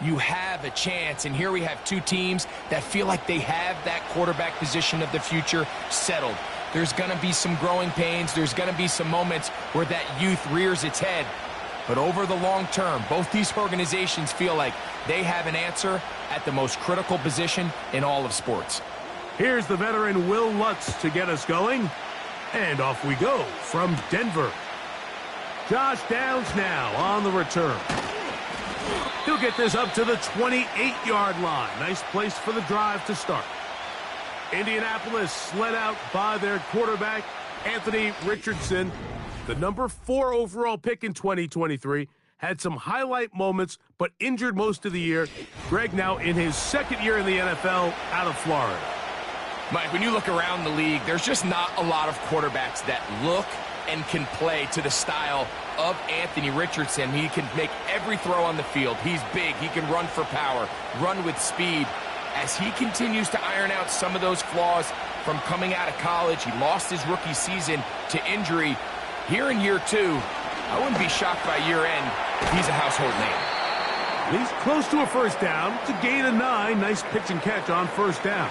You have a chance, and here we have two teams that feel like they have that quarterback position of the future settled. There's going to be some growing pains. There's going to be some moments where that youth rears its head. But over the long term, both these organizations feel like they have an answer at the most critical position in all of sports. Here's the veteran Will Lutz to get us going. And off we go from Denver. Josh Downs now on the return. He'll get this up to the 28-yard line. Nice place for the drive to start. Indianapolis led out by their quarterback, Anthony Richardson. The number 4 overall pick in 2023. Had some highlight moments, but injured most of the year. Greg now in his second year in the NFL out of Florida. Mike, when you look around the league, there's just not a lot of quarterbacks that look and can play to the style of Anthony Richardson. He can make every throw on the field. He's big. He can run for power, run with speed. As he continues to iron out some of those flaws from coming out of college, he lost his rookie season to injury. Here in year 2, I wouldn't be shocked by year end if he's a household name. He's close to a first down. It's a gain of 9. Nice pitch and catch on first down.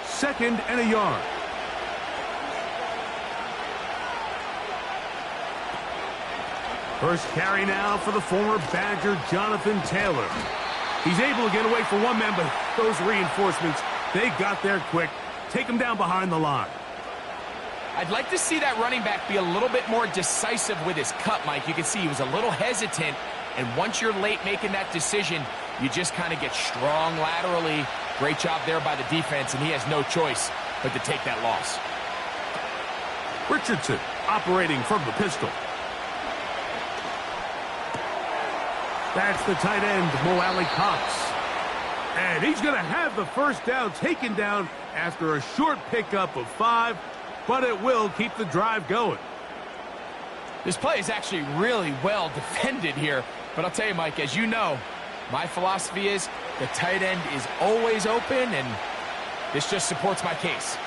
Second and a yard. First carry now for the former Badger, Jonathan Taylor. He's able to get away for one man, but those reinforcements, they got there quick. Take him down behind the line. I'd like to see that running back be a little bit more decisive with his cut, Mike. You can see he was a little hesitant, and once you're late making that decision, you just kind of get strong laterally. Great job there by the defense, and he has no choice but to take that loss. Richardson operating from the pistol. That's the tight end, Mo Alley-Cox. And he's going to have the first down taken down after a short pickup of 5, but it will keep the drive going. This play is actually really well defended here, but I'll tell you, Mike, as you know, my philosophy is the tight end is always open, and this just supports my case.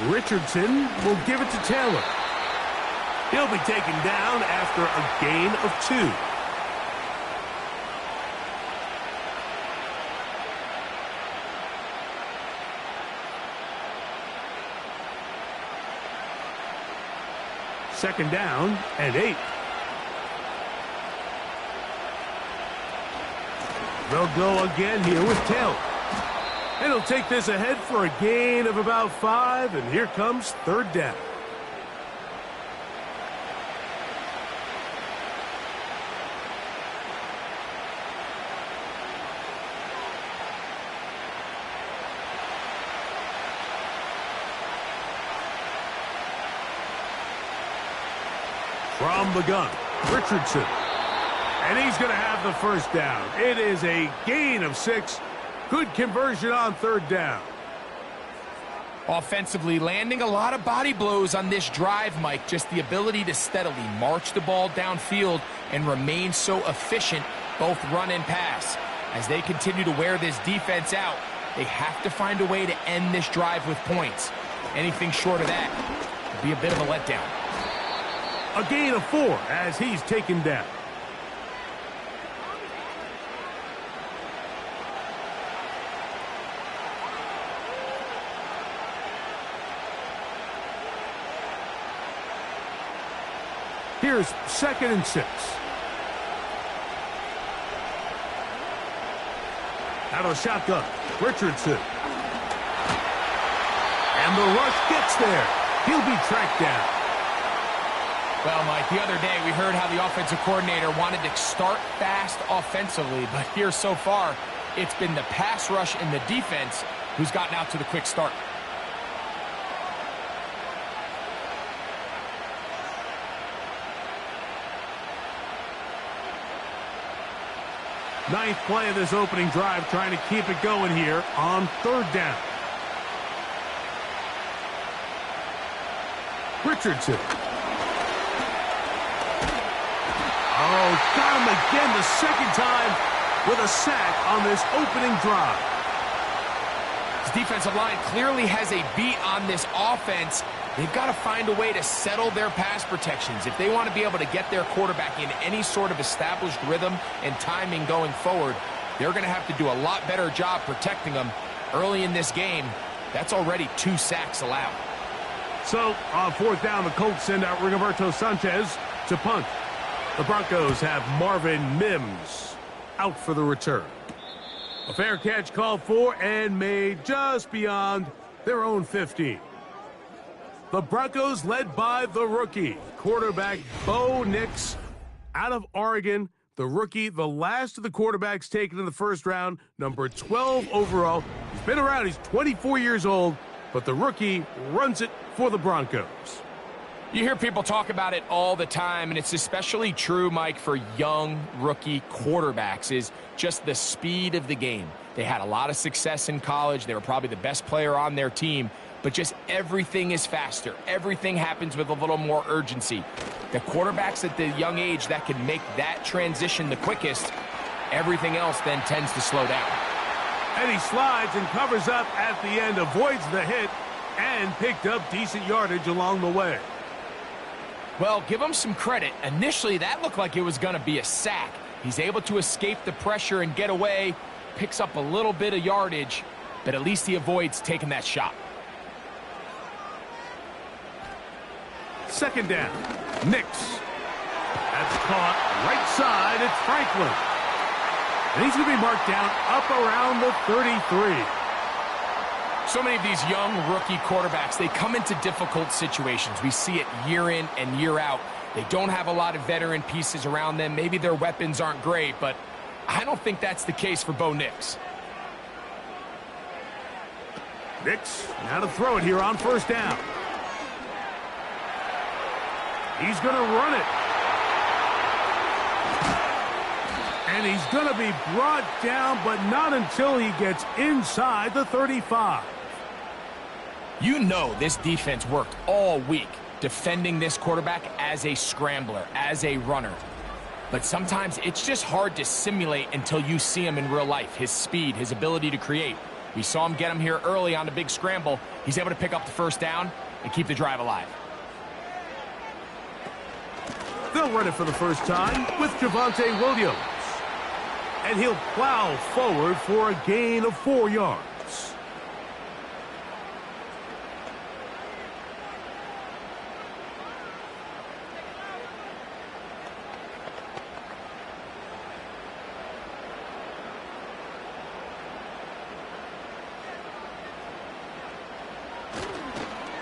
Richardson will give it to Taylor. He'll be taken down after a gain of 2. Second down and 8. They'll go again here with Taylor. And he'll take this ahead for a gain of about 5, and here comes third down. From the gun, Richardson. And he's going to have the first down. It is a gain of 6. Good conversion on third down. Offensively, landing a lot of body blows on this drive, Mike. Just the ability to steadily march the ball downfield and remain so efficient, both run and pass. As they continue to wear this defense out, they have to find a way to end this drive with points. Anything short of that would be a bit of a letdown. A gain of 4 as he's taken down. Here's second and 6. Out of shotgun, Richardson. And the rush gets there. He'll be tracked down. Well, Mike, the other day we heard how the offensive coordinator wanted to start fast offensively, but here so far, it's been the pass rush and the defense who's gotten out to the quick start. Ninth play of this opening drive, trying to keep it going here on third down. Richardson. Oh, got him again the second time with a sack on this opening drive. His defensive line clearly has a beat on this offense. They've got to find a way to settle their pass protections. If they want to be able to get their quarterback in any sort of established rhythm and timing going forward, they're going to have to do a lot better job protecting them. Early in this game, that's already 2 sacks allowed. So, on 4th down, the Colts send out Rigoberto Sanchez to punt. The Broncos have Marvin Mims out for the return. A fair catch called for and made just beyond their own 15. The Broncos led by the rookie, quarterback Bo Nix out of Oregon. The rookie, the last of the quarterbacks taken in the first round, number 12 overall. He's been around, he's 24 years old, but the rookie runs it for the Broncos. You hear people talk about it all the time, and it's especially true, Mike, for young rookie quarterbacks, is just the speed of the game. They had a lot of success in college. They were probably the best player on their team, but just everything is faster. Everything happens with a little more urgency. The quarterbacks at the young age that can make that transition the quickest, everything else then tends to slow down. And he slides and covers up at the end, avoids the hit, and picked up decent yardage along the way. Well, give him some credit. Initially, that looked like it was going to be a sack. He's able to escape the pressure and get away, picks up a little bit of yardage, but at least he avoids taking that shot. 2nd down, Nix. That's caught right side. It's Franklin. And he's going to be marked down up around the 33. So many of these young rookie quarterbacks, they come into difficult situations. We see it year in and year out. They don't have a lot of veteran pieces around them. Maybe their weapons aren't great, but I don't think that's the case for Bo Nix. Nix now to throw it here on 1st down. He's going to run it. And he's going to be brought down, but not until he gets inside the 35. You know this defense worked all week defending this quarterback as a scrambler, as a runner. But sometimes it's just hard to simulate until you see him in real life, his speed, his ability to create. We saw him get him here early on the big scramble. He's able to pick up the 1st down and keep the drive alive. They'll run it for the first time with Javonte Williams. And he'll plow forward for a gain of 4 yards.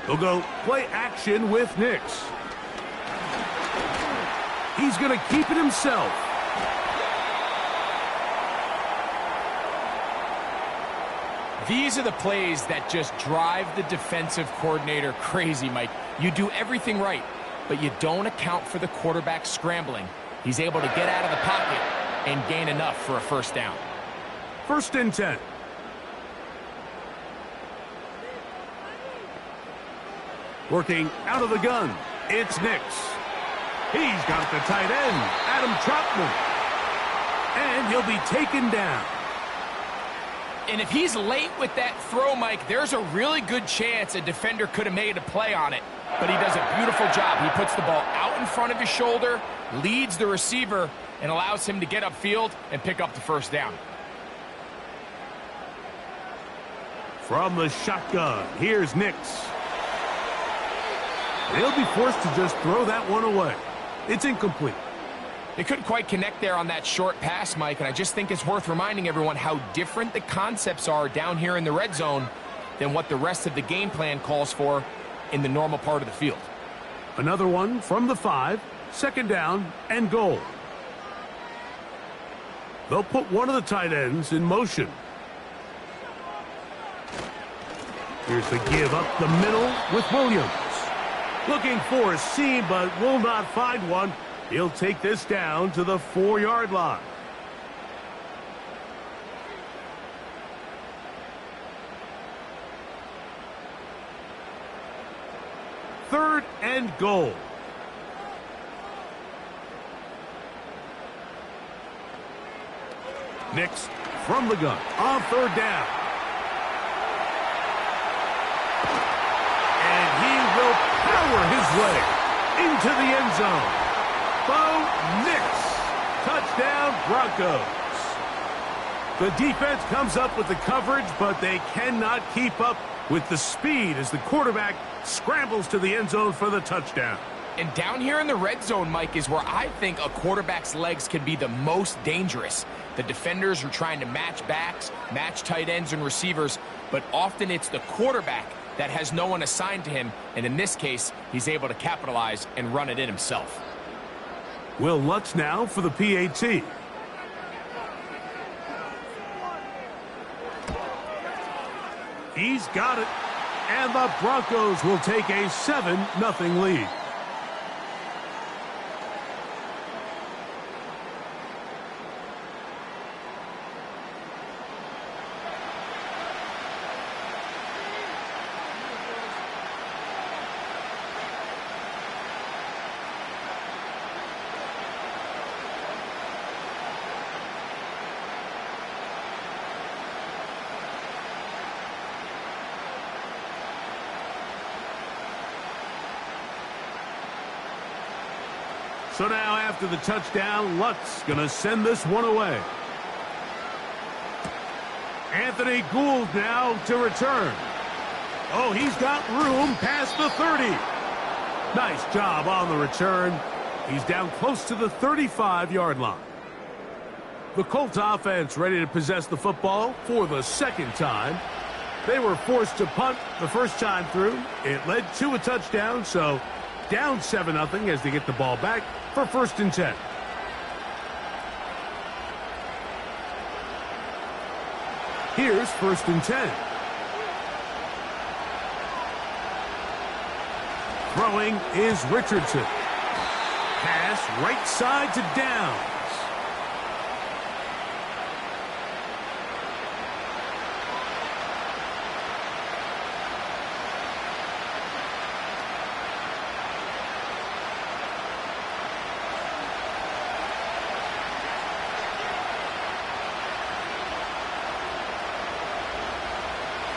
They'll go play action with Nix. He's going to keep it himself. These are the plays that just drive the defensive coordinator crazy, Mike. You do everything right, but you don't account for the quarterback scrambling. He's able to get out of the pocket and gain enough for a 1st down. 1st and 10. Working out of the gun, it's Nix. He's got the tight end, Adam Troutman. And he'll be taken down. And if he's late with that throw, Mike, there's a really good chance a defender could have made a play on it. But he does a beautiful job. He puts the ball out in front of his shoulder, leads the receiver, and allows him to get upfield and pick up the 1st down. From the shotgun, here's Nix. They'll be forced to just throw that one away. It's incomplete. They couldn't quite connect there on that short pass, Mike, and I just think it's worth reminding everyone how different the concepts are down here in the red zone than what the rest of the game plan calls for in the normal part of the field. Another one from the 5, 2nd down and goal. They'll put one of the tight ends in motion. Here's the give up the middle with Williams. Looking for a seam, but will not find one. He'll take this down to the 4-yard line. Third and goal. Nix from the gun on 3rd down. into the end zone. Bo Nix. Touchdown, Broncos. The defense comes up with the coverage, but they cannot keep up with the speed as the quarterback scrambles to the end zone for the touchdown. And down here in the red zone, Mike, is where I think a quarterback's legs can be the most dangerous. The defenders are trying to match backs, match tight ends and receivers, but often it's the quarterback that has no one assigned to him, and in this case, he's able to capitalize and run it in himself. Will Lutz now for the PAT. He's got it, and the Broncos will take a 7-0 lead. So now after the touchdown, Lutz going to send this one away. Anthony Gould now to return. Oh, he's got room past the 30. Nice job on the return. He's down close to the 35-yard line. The Colts offense ready to possess the football for the second time. They were forced to punt the first time through. It led to a touchdown, so down 7-0 as they get the ball back for 1st and 10. Here's 1st and 10. Throwing is Richardson. Pass right side to Downs.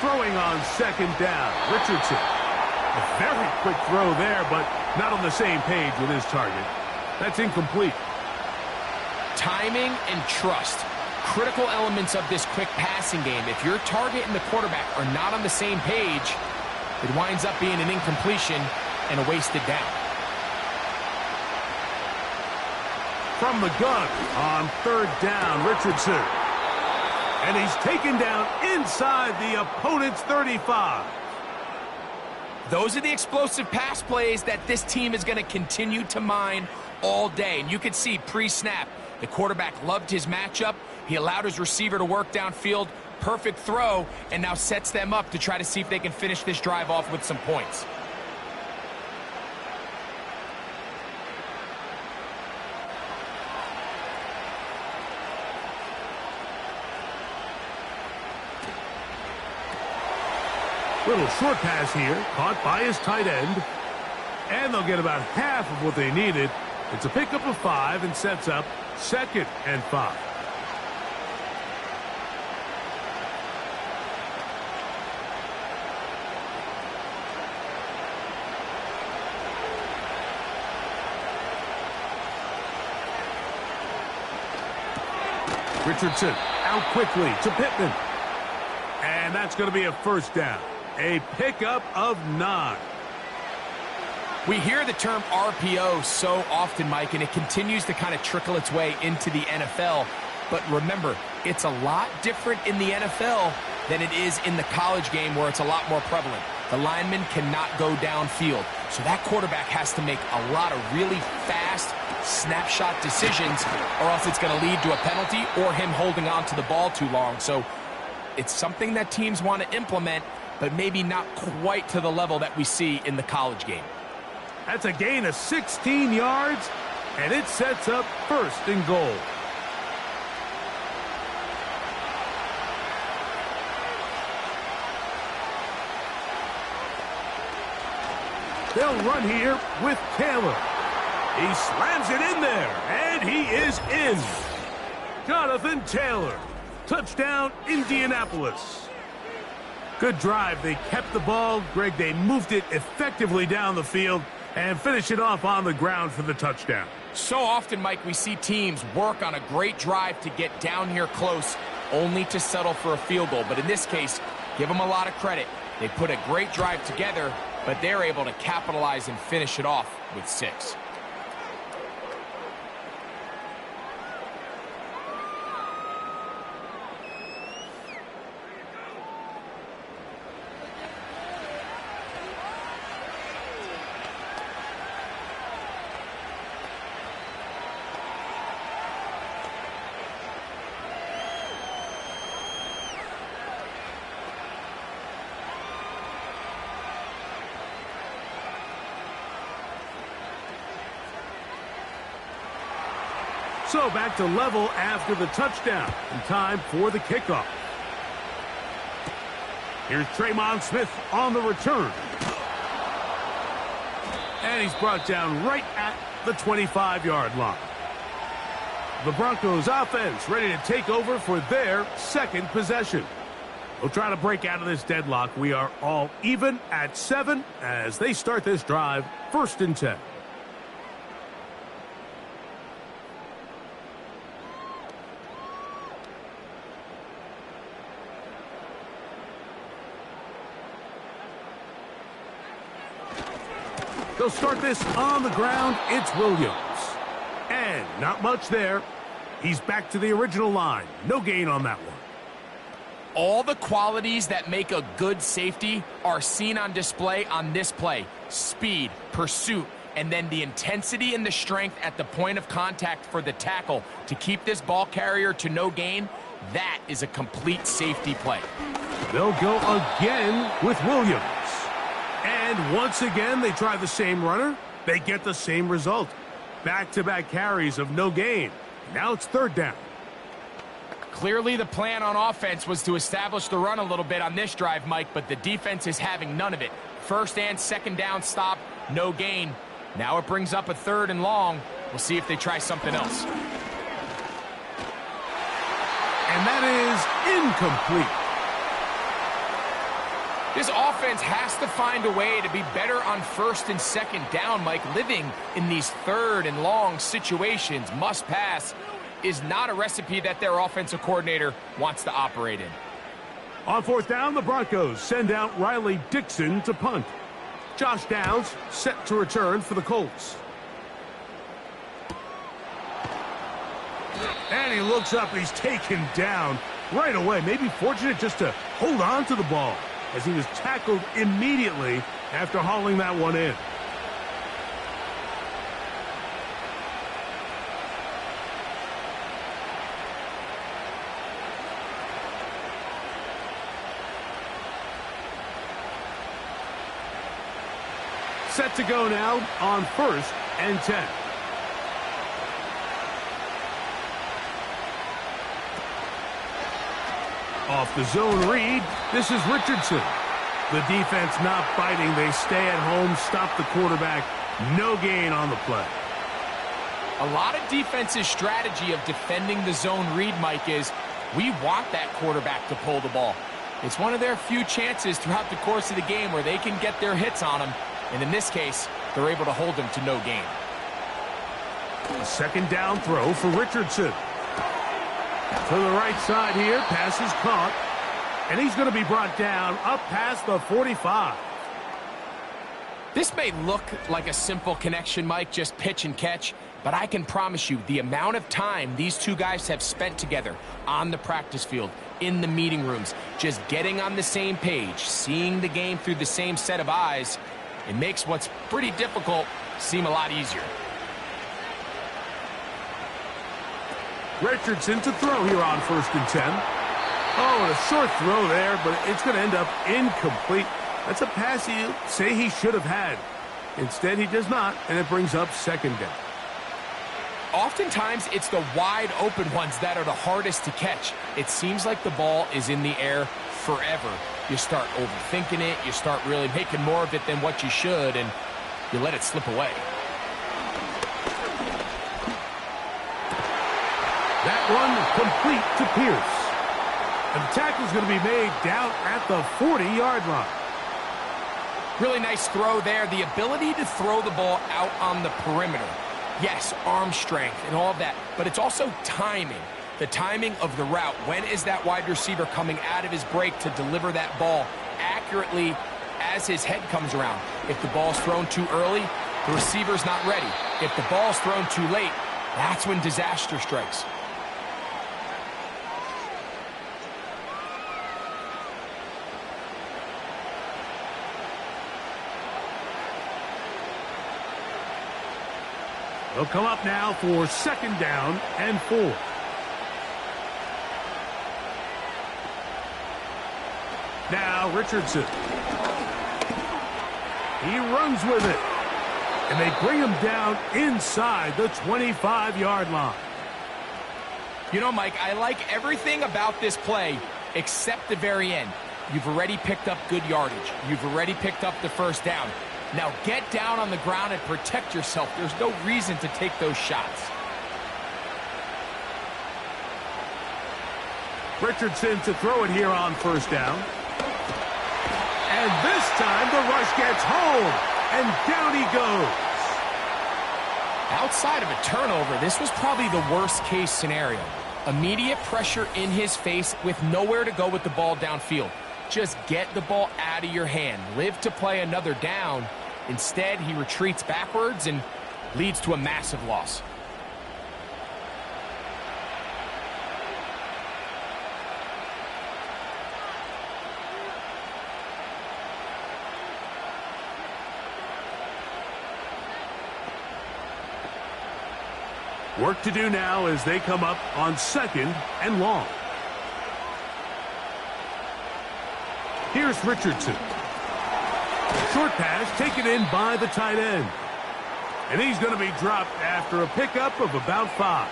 Throwing on 2nd down, Richardson. A very quick throw there, but not on the same page with his target. That's incomplete. Timing and trust, critical elements of this quick passing game. If your target and the quarterback are not on the same page, it winds up being an incompletion and a wasted down. From the gun on 3rd down, Richardson. And he's taken down inside the opponent's 35. Those are the explosive pass plays that this team is going to continue to mine all day. And you can see pre-snap, the quarterback loved his matchup. He allowed his receiver to work downfield. Perfect throw, and now sets them up to try to see if they can finish this drive off with some points. Little short pass here, caught by his tight end. And they'll get about half of what they needed. It's a pickup of 5 and sets up 2nd and 5. Richardson out quickly to Pittman. And that's going to be a 1st down. A pickup of 9. We hear the term RPO so often, Mike, and it continues to kind of trickle its way into the NFL. But remember, it's a lot different in the NFL than it is in the college game where it's a lot more prevalent. The lineman cannot go downfield. So that quarterback has to make a lot of really fast snapshot decisions, or else it's going to lead to a penalty or him holding on to the ball too long. So it's something that teams want to implement, but maybe not quite to the level that we see in the college game. That's a gain of 16 yards, and it sets up 1st and goal. They'll run here with Taylor. He slams it in there, and he is in. Jonathan Taylor. Touchdown, Indianapolis. Good drive. They kept the ball. Greg, they moved it effectively down the field, And finish it off on the ground for the touchdown. So often, Mike, we see teams work on a great drive to get down here close, only to settle for a field goal. But in this case, give them a lot of credit. They put a great drive together, but they're able to capitalize and finish it off with 6. So back to level after the touchdown. And time for the kickoff. Here's Tremon Smith on the return. And he's brought down right at the 25-yard line. The Broncos offense ready to take over for their second possession. They'll try to break out of this deadlock. We are all even at 7 as they start this drive, 1st and 10. They'll start this on the ground. It's Williams. And not much there. He's back to the original line. No gain on that one. All the qualities that make a good safety are seen on display on this play. Speed, pursuit, and then the intensity and the strength at the point of contact for the tackle to keep this ball carrier to no gain. That is a complete safety play. They'll go again with Williams. And once again, they try the same runner. They get the same result. Back-to-back carries of no gain. Now it's 3rd down. Clearly the plan on offense was to establish the run a little bit on this drive, Mike, but the defense is having none of it. 1st and 2nd down stop, no gain. Now it brings up a 3rd and long. We'll see if they try something else. And that is incomplete. This offense has to find a way to be better on 1st and 2nd down, Mike. Living in these 3rd and long situations, must pass, is not a recipe that their offensive coordinator wants to operate in. On 4th down, the Broncos send out Riley Dixon to punt. Josh Downs set to return for the Colts. And he looks up, he's taken down right away. Maybe fortunate just to hold on to the ball, as he was tackled immediately after hauling that one in. Set to go now on 1st and 10. Off the zone read, this is Richardson. The defense not biting. They stay at home, stop the quarterback. No gain on the play. A lot of defense's strategy of defending the zone read, Mike, is we want that quarterback to pull the ball. It's one of their few chances throughout the course of the game where they can get their hits on him. And in this case, they're able to hold him to no gain. A 2nd down throw for Richardson. To the right side here, pass is caught. And he's going to be brought down up past the 45. This may look like a simple connection, Mike, just pitch and catch, but I can promise you the amount of time these two guys have spent together on the practice field, in the meeting rooms, just getting on the same page, seeing the game through the same set of eyes, it makes what's pretty difficult seem a lot easier. Richardson to throw here on 1st and 10. Oh, and a short throw there, but it's going to end up incomplete. That's a pass you say he should have had. Instead, he does not, and it brings up 2nd down. Oftentimes, it's the wide open ones that are the hardest to catch. It seems like the ball is in the air forever. You start overthinking it, you start really making more of it than what you should, and you let it slip away. That one complete to Pierce. And the tackle's going to be made down at the 40-yard line. Really nice throw there. The ability to throw the ball out on the perimeter. Yes, arm strength and all of that, but it's also timing. The timing of the route. When is that wide receiver coming out of his break to deliver that ball accurately as his head comes around? If the ball's thrown too early, the receiver's not ready. If the ball's thrown too late, that's when disaster strikes. They'll come up now for 2nd down and 4. Now Richardson. He runs with it. And they bring him down inside the 25-yard line. You know, Mike, I like everything about this play except the very end. You've already picked up good yardage. You've already picked up the 1st down. Now get down on the ground and protect yourself. There's no reason to take those shots. Richardson to throw it here on 1st down. And this time the rush gets home. And down he goes. Outside of a turnover, this was probably the worst-case scenario. Immediate pressure in his face with nowhere to go with the ball downfield. Just get the ball out of your hand. Live to play another down. Instead, he retreats backwards and leads to a massive loss. Work to do now as they come up on 2nd and long. Here's Richardson. Short pass taken in by the tight end. And he's going to be dropped after a pickup of about 5.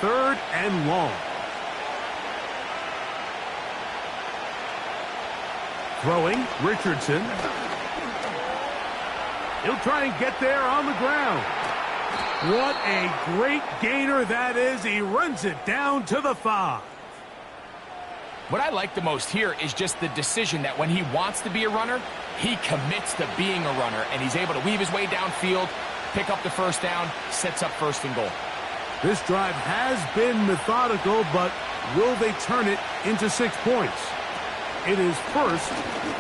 Third and long. Throwing, Richardson. He'll try and get there on the ground. What a great gainer that is. He runs it down to the 5. What I like the most here is just the decision that when he wants to be a runner, he commits to being a runner, and he's able to weave his way downfield, pick up the 1st down, sets up 1st and goal. This drive has been methodical, but will they turn it into 6 points? It is 1st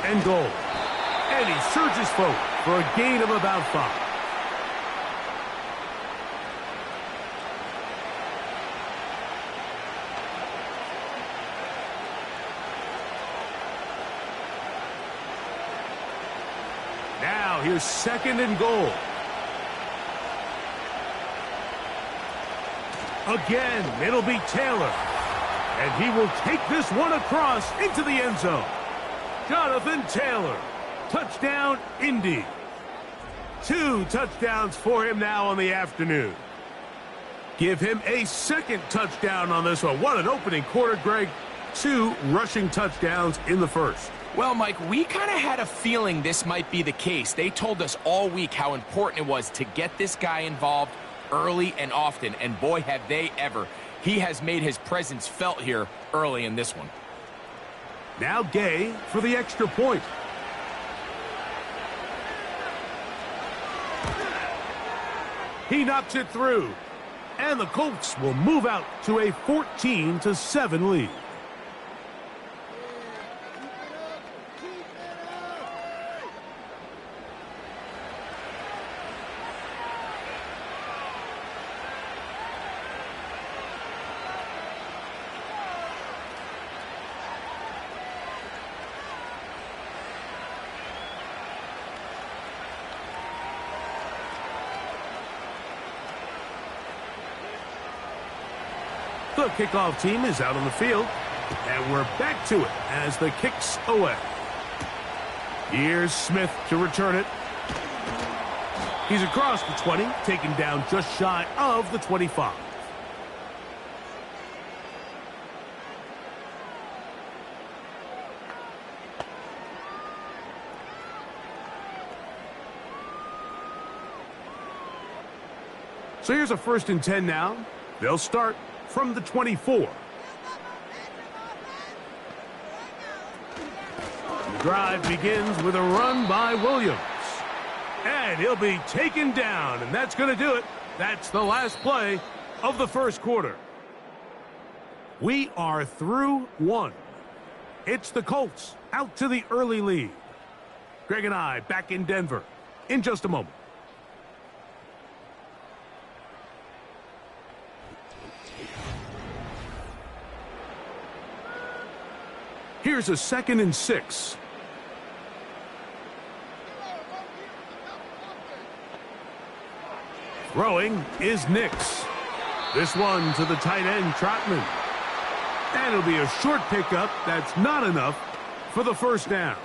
and goal. And he surges forward for a gain of about 5. Now here's 2nd and goal. Again, it'll be Taylor. And he will take this one across into the end zone. Jonathan Taylor. Touchdown, Indy. 2 touchdowns for him now on the afternoon. Give him a 2nd touchdown on this one. What an opening quarter, Greg. 2 rushing touchdowns in the 1st. Well, Mike, we kind of had a feeling this might be the case. They told us all week how important it was to get this guy involved early and often, and boy, have they ever. He has made his presence felt here early in this one. Now Gay for the extra point. He knocks it through, and the Colts will move out to a 14-7 lead. The kickoff team is out on the field, and we're back to it as the kick's away. Here's Smith to return it. He's across the 20, taken down just shy of the 25. So here's a 1st and 10 now. They'll start from the 24. The drive begins with a run by Williams. And he'll be taken down, and that's going to do it. That's the last play of the 1st quarter. We are through 1. It's the Colts out to the early lead. Greg and I back in Denver in just a moment. Here's a 2nd and 6. Throwing is Nix. This one to the tight end, Trotman. And it'll be a short pickup. That's not enough for the 1st down.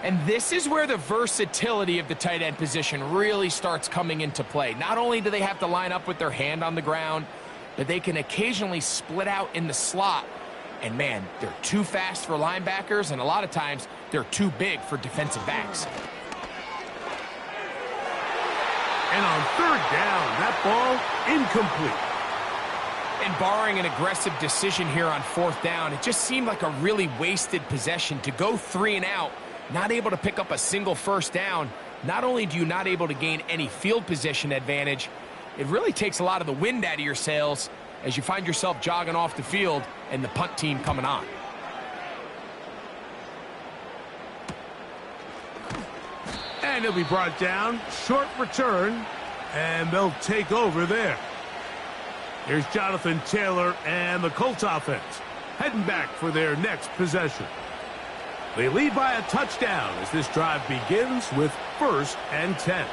And this is where the versatility of the tight end position really starts coming into play. Not only do they have to line up with their hand on the ground, but they can occasionally split out in the slot. And man, they're too fast for linebackers, and a lot of times they're too big for defensive backs. And on 3rd down, that ball incomplete. And barring an aggressive decision here on 4th down, it just seemed like a really wasted possession to go 3 and out, not able to pick up a single 1st down. Not only do you not able to gain any field position advantage, it really takes a lot of the wind out of your sails as you find yourself jogging off the field and the punt team coming on. And he'll be brought down. Short return. And they'll take over there. Here's Jonathan Taylor and the Colts offense heading back for their next possession. They lead by a touchdown as this drive begins with 1st and 10.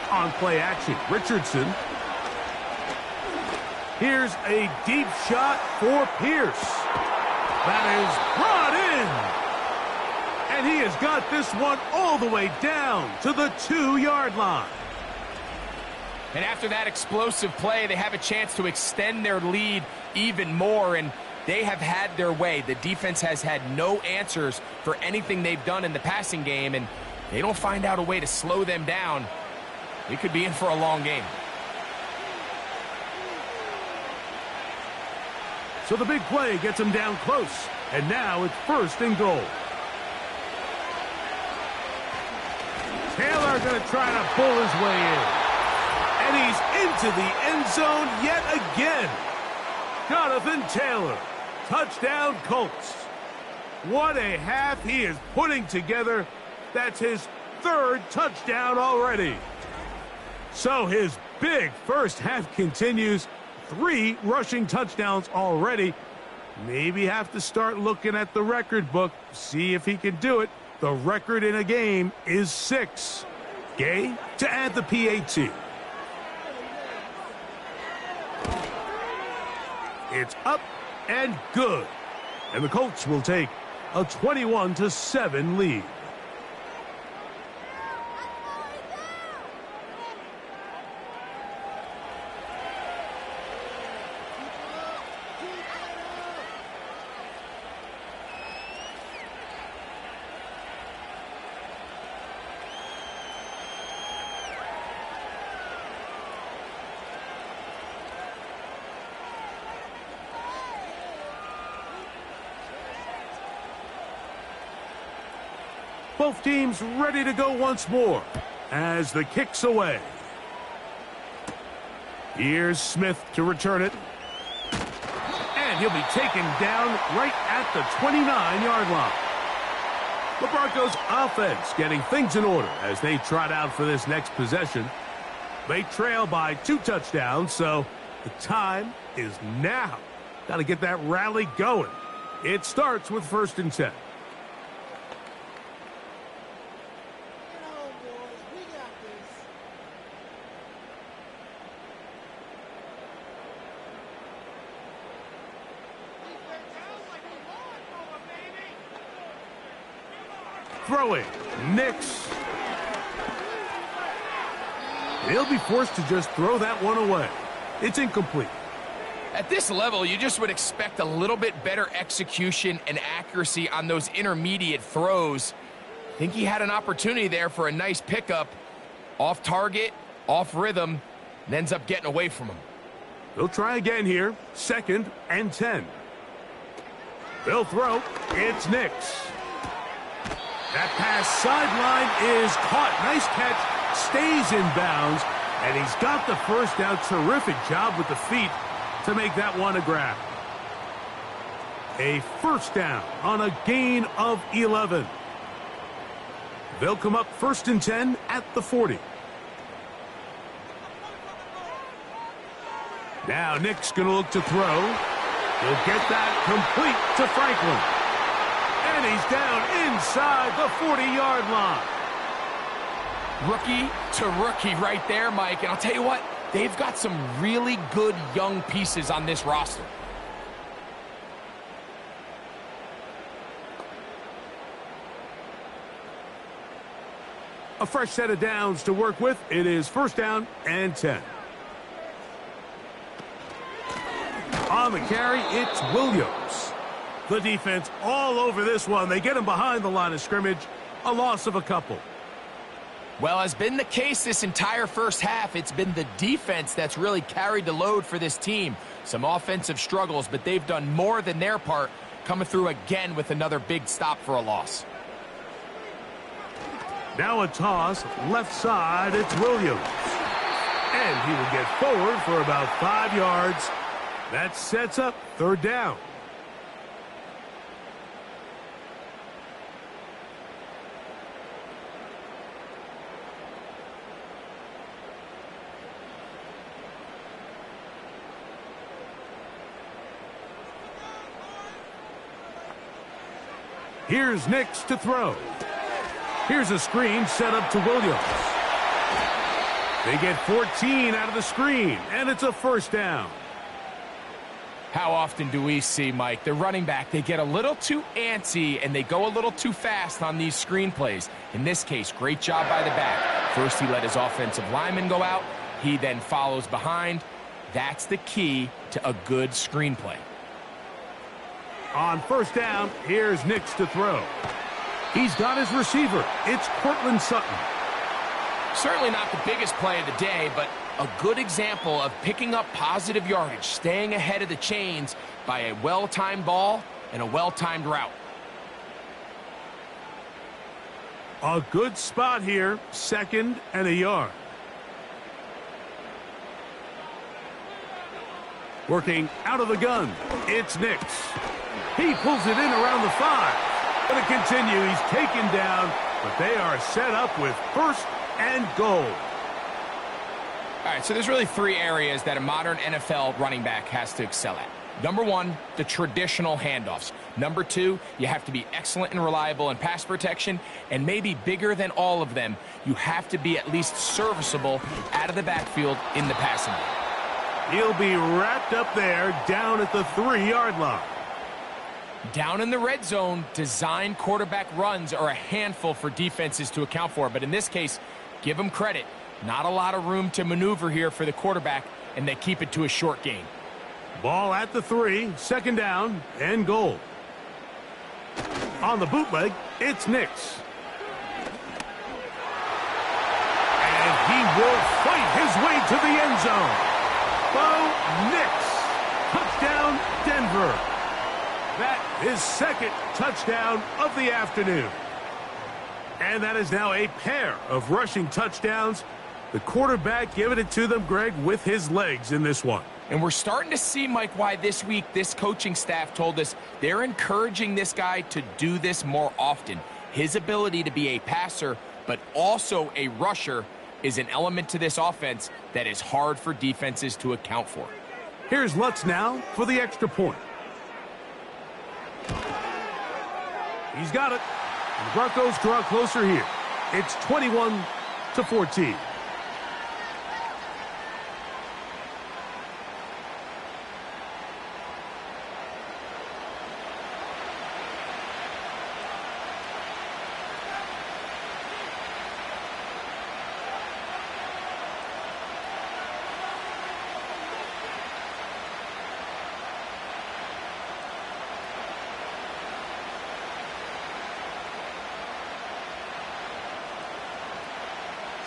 On play action, Richardson. Here's a deep shot for Pierce. That is brought in. And he has got this one all the way down to the 2-yard line. And after that explosive play, they have a chance to extend their lead even more, and they have had their way. The defense has had no answers for anything they've done in the passing game, and they don't find out a way to slow them down. We could be in for a long game. So the big play gets him down close. And now it's 1st and goal. Taylor going to try to pull his way in. And he's into the end zone yet again. Jonathan Taylor. Touchdown Colts. What a half he is putting together. That's his 3rd touchdown already. So his big 1st half continues. 3 rushing touchdowns already. Maybe have to start looking at the record book, see if he can do it. The record in a game is 6. Gay to add the PAT. It's up and good. And the Colts will take a 21-7 lead. Both teams ready to go once more as the kick's away. Here's Smith to return it. And he'll be taken down right at the 29-yard line. The Broncos offense getting things in order as they trot out for this next possession. They trail by 2 touchdowns, so the time is now. Got to get that rally going. It starts with 1st and 10. Throwing, Nix. He'll be forced to just throw that one away. It's incomplete. At this level, you just would expect a little bit better execution and accuracy on those intermediate throws. I think he had an opportunity there for a nice pickup. Off target, off rhythm, and ends up getting away from him. They'll try again here. 2nd and 10. They'll throw. It's Nix. That pass sideline is caught. Nice catch. Stays in bounds. And he's got the first down. Terrific job with the feet to make that one a grab. A first down on a gain of 11. They'll come up 1st and 10 at the 40. Now Nick's going to look to throw. He'll get that complete to Franklin. And he's down inside the 40-yard line. Rookie to rookie right there, Mike. And I'll tell you what, they've got some really good young pieces on this roster. A fresh set of downs to work with. It is 1st down and 10. On the carry, it's Williams. The defense all over this one. They get him behind the line of scrimmage. A loss of a couple. Well, as been the case this entire first half, it's been the defense that's really carried the load for this team. Some offensive struggles, but they've done more than their part, coming through again with another big stop for a loss. Now a toss, left side, it's Williams. And he will get forward for about 5 yards. That sets up 3rd down. Here's Nix to throw. Here's a screen set up to Williams. They get 14 out of the screen, and it's a 1st down. How often do we see, Mike, the running back, they get a little too antsy and they go a little too fast on these screen plays. In this case, great job by the back. First, he let his offensive lineman go out. He then follows behind. That's the key to a good screenplay. On 1st down, here's Nix to throw. He's got his receiver. It's Cortland Sutton. Certainly not the biggest play of the day, but a good example of picking up positive yardage, staying ahead of the chains by a well-timed ball and a well-timed route. A good spot here, 2nd and a yard. Working out of the gun, it's Nix. He pulls it in around the 5. Going to continue, he's taken down, but they are set up with 1st and goal. All right, so there's really 3 areas that a modern NFL running back has to excel at. Number 1, the traditional handoffs. Number 2, you have to be excellent and reliable in pass protection, and maybe bigger than all of them, you have to be at least serviceable out of the backfield in the passing game. He'll be wrapped up there down at the 3-yard line. Down in the red zone, design quarterback runs are a handful for defenses to account for, but in this case, give them credit. Not a lot of room to maneuver here for the quarterback, and they keep it to a short gain. Ball at the 3, 2nd down, and goal. On the bootleg, it's Nix. And he will fight his way to the end zone. Bo Nix. Touchdown, Denver. That is 2nd touchdown of the afternoon. And that is now a pair of rushing touchdowns. The quarterback giving it to them, Greg, with his legs in this one. And we're starting to see, Mike, why this week this coaching staff told us they're encouraging this guy to do this more often. His ability to be a passer, but also a rusher, is an element to this offense that is hard for defenses to account for. Here's Lutz now for the extra point. He's got it. And the Broncos draw closer here. It's 21-14.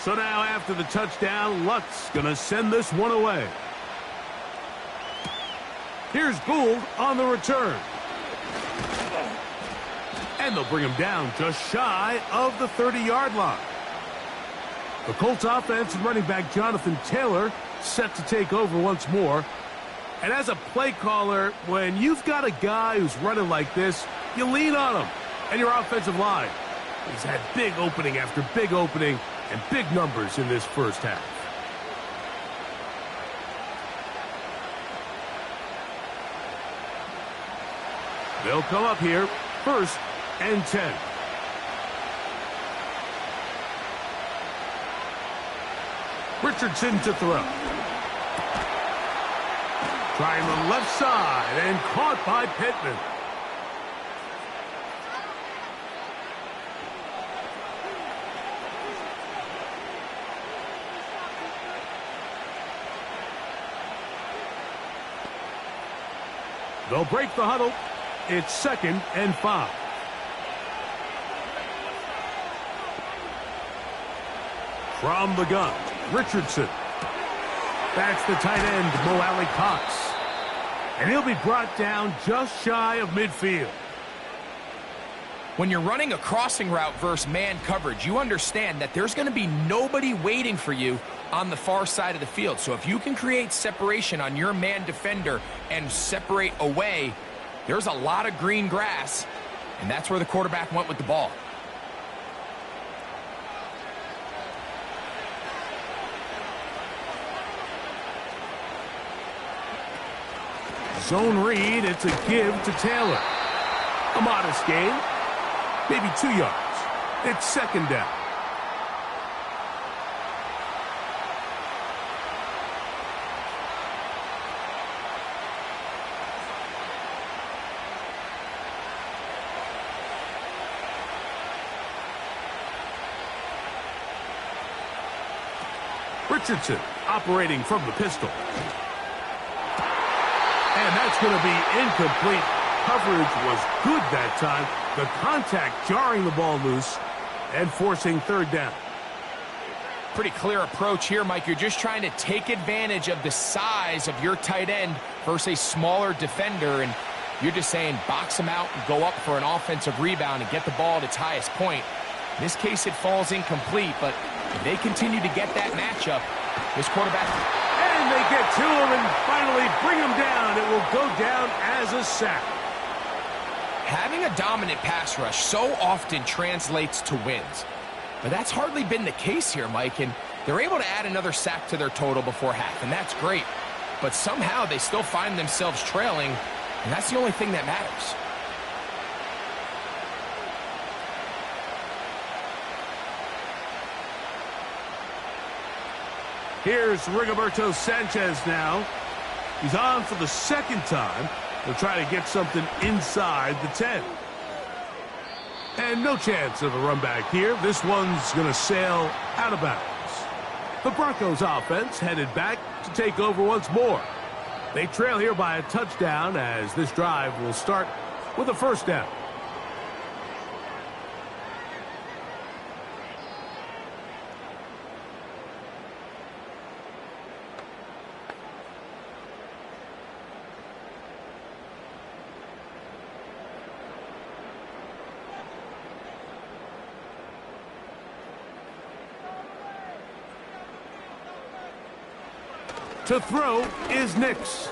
So now after the touchdown, Lutz going to send this one away. Here's Gould on the return. And they'll bring him down just shy of the 30-yard line. The Colts offense and running back Jonathan Taylor set to take over once more. And as a play caller, when you've got a guy who's running like this, you lean on him and your offensive line. He's had big opening after big opening and big numbers in this first half. They'll come up here, 1st and 10. Richardson to throw. Trying the left side and caught by Pittman. They'll break the huddle. It's 2nd and 5. From the gun, Richardson. That's the tight end, Mo Alley-Cox. And he'll be brought down just shy of midfield. When you're running a crossing route versus man coverage, you understand that there's going to be nobody waiting for you on the far side of the field. So if you can create separation on your man defender and separate away, there's a lot of green grass, and that's where the quarterback went with the ball. Zone read, it's a give to Taylor. A modest gain, maybe 2 yards. It's 2nd down. Richardson operating from the pistol. And that's going to be incomplete. Coverage was good that time. The contact jarring the ball loose and forcing 3rd down. Pretty clear approach here, Mike. You're just trying to take advantage of the size of your tight end versus a smaller defender, and you're just saying box him out and go up for an offensive rebound and get the ball at its highest point. In this case, it falls incomplete, but if they continue to get that matchup, this quarterback... And they get to him and finally bring him down. It will go down as a sack. Having a dominant pass rush so often translates to wins. But that's hardly been the case here, Mike, and they're able to add another sack to their total before half, and that's great. But somehow they still find themselves trailing, and that's the only thing that matters. Here's Rigoberto Sanchez now. He's on for the 2nd time. He'll try to get something inside the 10. And no chance of a run back here. This one's going to sail out of bounds. The Broncos offense headed back to take over once more. They trail here by a touchdown as this drive will start with a 1st down. To throw is Nix.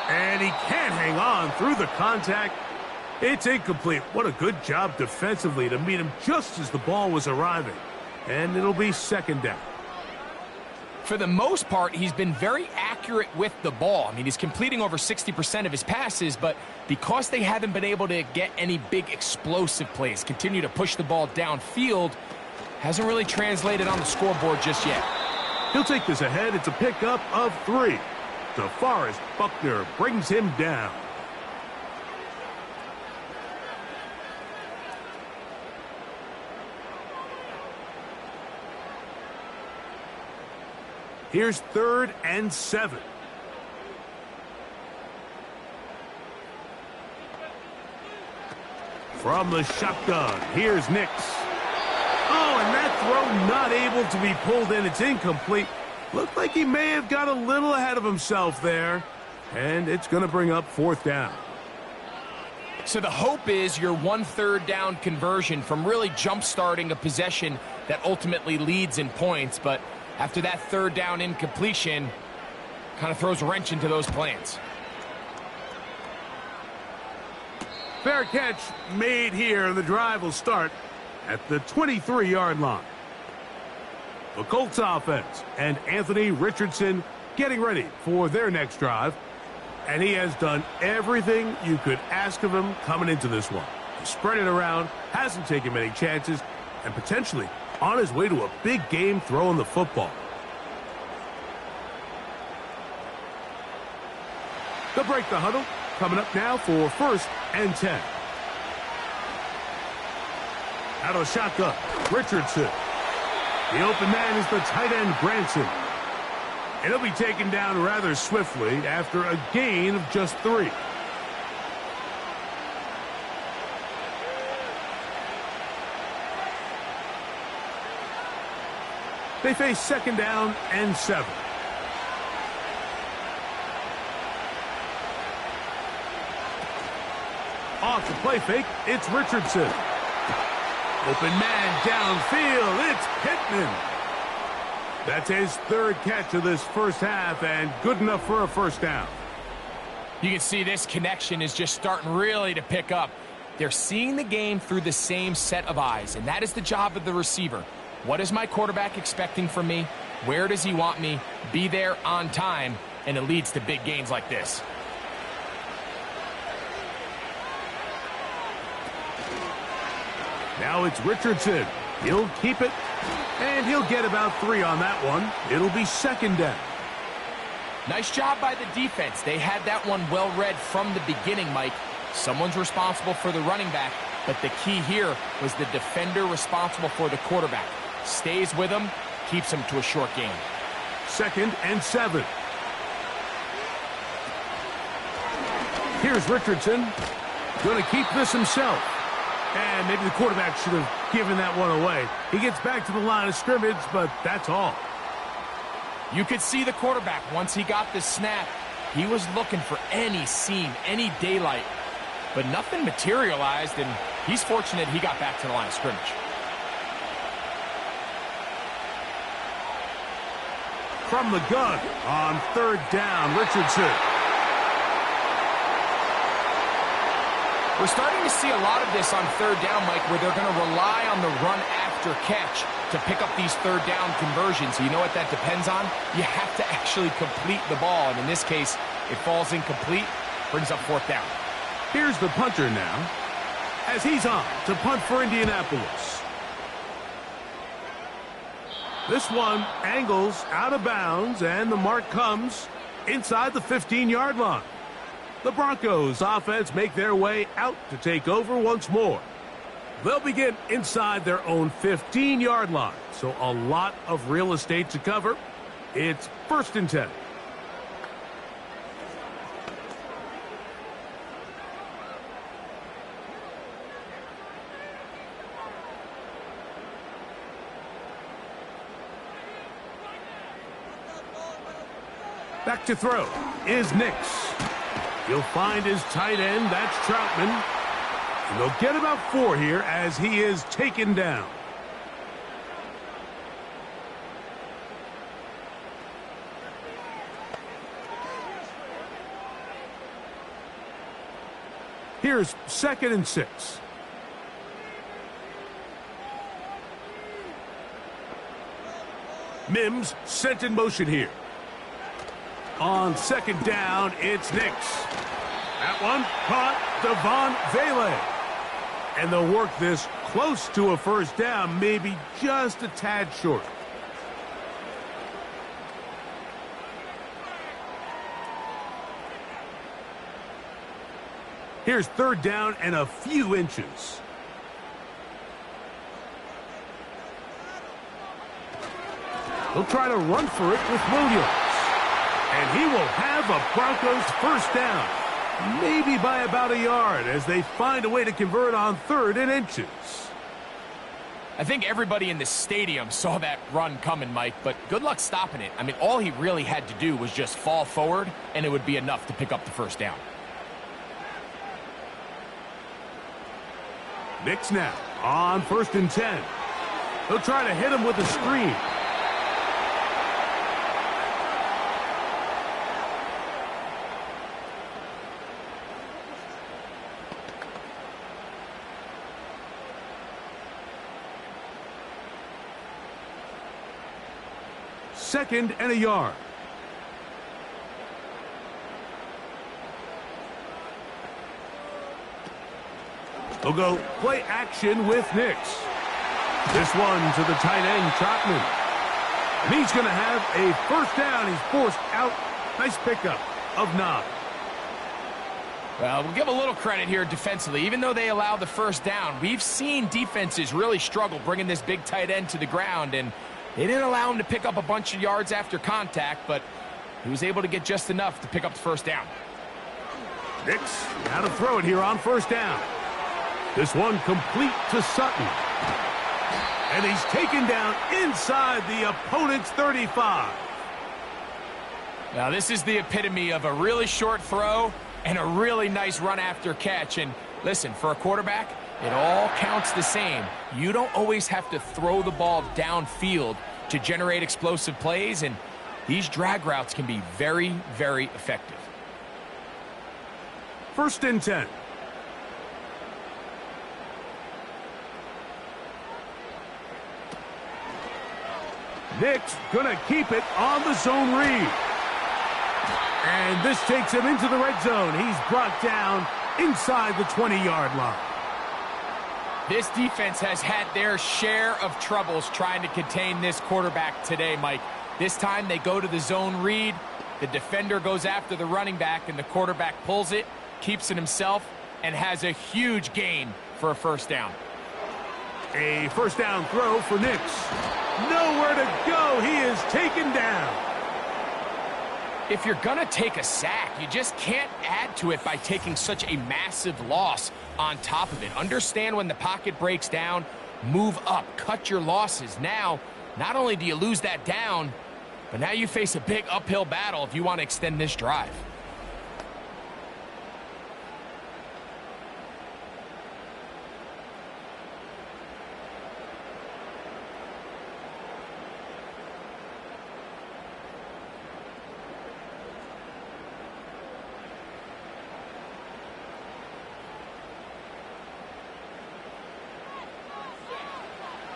And he can't hang on through the contact. It's incomplete. What a good job defensively to meet him just as the ball was arriving. And it'll be 2nd down. For the most part, he's been very accurate with the ball. I mean, he's completing over 60% of his passes, but because they haven't been able to get any big explosive plays, continue to push the ball downfield, hasn't really translated on the scoreboard just yet. He'll take this ahead. It's a pickup of 3. DeForest Buckner brings him down. Here's 3rd and 7. From the shotgun, here's Nix. Oh, and that throw not able to be pulled in. It's incomplete. Looked like he may have got a little ahead of himself there. And it's going to bring up 4th down. So the hope is your 1/3 down conversion from really jump-starting a possession that ultimately leads in points. But after that 3rd down incompletion, kind of throws a wrench into those plans. Fair catch made here, and the drive will start at the 23-yard line. The Colts offense and Anthony Richardson getting ready for their next drive. And he has done everything you could ask of him coming into this one. He spread it around, hasn't taken many chances, and potentially on his way to a big game throwing the football. They'll break the huddle. Coming up now for 1st and 10. Out of the shotgun, Richardson. The open man is the tight end, Branson. And he'll be taken down rather swiftly after a gain of just 3. They face 2nd down and 7. Off the play fake, it's Richardson. Open man downfield, it's Pittman. That's his 3rd catch of this first half, and good enough for a 1st down. You can see this connection is just starting really to pick up. They're seeing the game through the same set of eyes, and that is the job of the receiver. What is my quarterback expecting from me? Where does he want me? Be there on time, and it leads to big gains like this. Now it's Richardson. He'll keep it, and he'll get about 3 on that one. It'll be 2nd down. Nice job by the defense. They had that one well read from the beginning, Mike. Someone's responsible for the running back, but the key here was the defender responsible for the quarterback. Stays with him, keeps him to a short gain. 2nd and 7. Here's Richardson. Going to keep this himself. And maybe the quarterback should have given that one away. He gets back to the line of scrimmage, but that's all. You could see the quarterback, once he got this snap, he was looking for any seam, any daylight. But nothing materialized, and he's fortunate he got back to the line of scrimmage. From the gun on 3rd down, Richardson. We're starting to see a lot of this on 3rd down, Mike, where they're going to rely on the run after catch to pick up these 3rd down conversions. You know what that depends on? You have to actually complete the ball, and in this case, it falls incomplete, brings up 4th down. Here's the punter now, as he's on to punt for Indianapolis. This one angles out of bounds, and the mark comes inside the 15-yard line. The Broncos offense make their way out to take over once more. They'll begin inside their own 15-yard line, so a lot of real estate to cover. It's 1st and 10. Back to throw is Nix. He'll find his tight end, that's Troutman. And they'll get about 4 here as he is taken down. Here's 2nd and 6. Mims sent in motion here. On 2nd down, it's Nix. That one caught Devon Vele. And they'll work this close to a 1st down, maybe just a tad short. Here's 3rd down and a few inches. He'll try to run for it with Williams. And he will have a Broncos 1st down. Maybe by about a yard as they find a way to convert on 3rd and inches. I think everybody in the stadium saw that run coming, Mike, but good luck stopping it. I mean, all he really had to do was just fall forward, and it would be enough to pick up the first down. Nick snap on 1st and 10. He'll try to hit him with a screen. Second and a yard. He'll go play action with Nix. This one to the tight end, Trotman. And he's going to have a first down. He's forced out. Nice pickup of 9. Well, we'll give a little credit here defensively. Even though they allowed the first down, we've seen defenses really struggle bringing this big tight end to the ground, and they didn't allow him to pick up a bunch of yards after contact, but he was able to get just enough to pick up the first down. Nix, now to throw it here on 1st down. This one complete to Sutton. And he's taken down inside the opponent's 35. Now, this is the epitome of a really short throw and a really nice run after catch. And listen, for a quarterback, it all counts the same. You don't always have to throw the ball downfield to generate explosive plays, and these drag routes can be very, very effective. 1st and 10. Nick's going to keep it on the zone read. And this takes him into the red zone. He's brought down inside the 20-yard line. This defense has had their share of troubles trying to contain this quarterback today, Mike. This time they go to the zone read. The defender goes after the running back, and the quarterback pulls it, keeps it himself, and has a huge gain for a first down. A first down throw for Nix. Nowhere to go. He is taken down. If you're going to take a sack, you just can't add to it by taking such a massive loss on top of it. Understand when the pocket breaks down, move up, cut your losses. Now, not only do you lose that down, but now you face a big uphill battle if you want to extend this drive.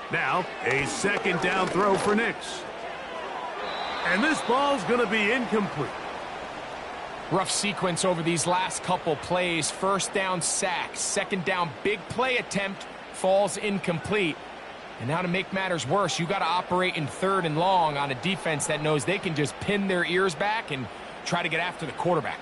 Now, a second down throw for Nix. And this ball's going to be incomplete. Rough sequence over these last couple plays. First down sack, second down big play attempt, falls incomplete. And now to make matters worse, you got to operate in 3rd and long on a defense that knows they can just pin their ears back and try to get after the quarterback.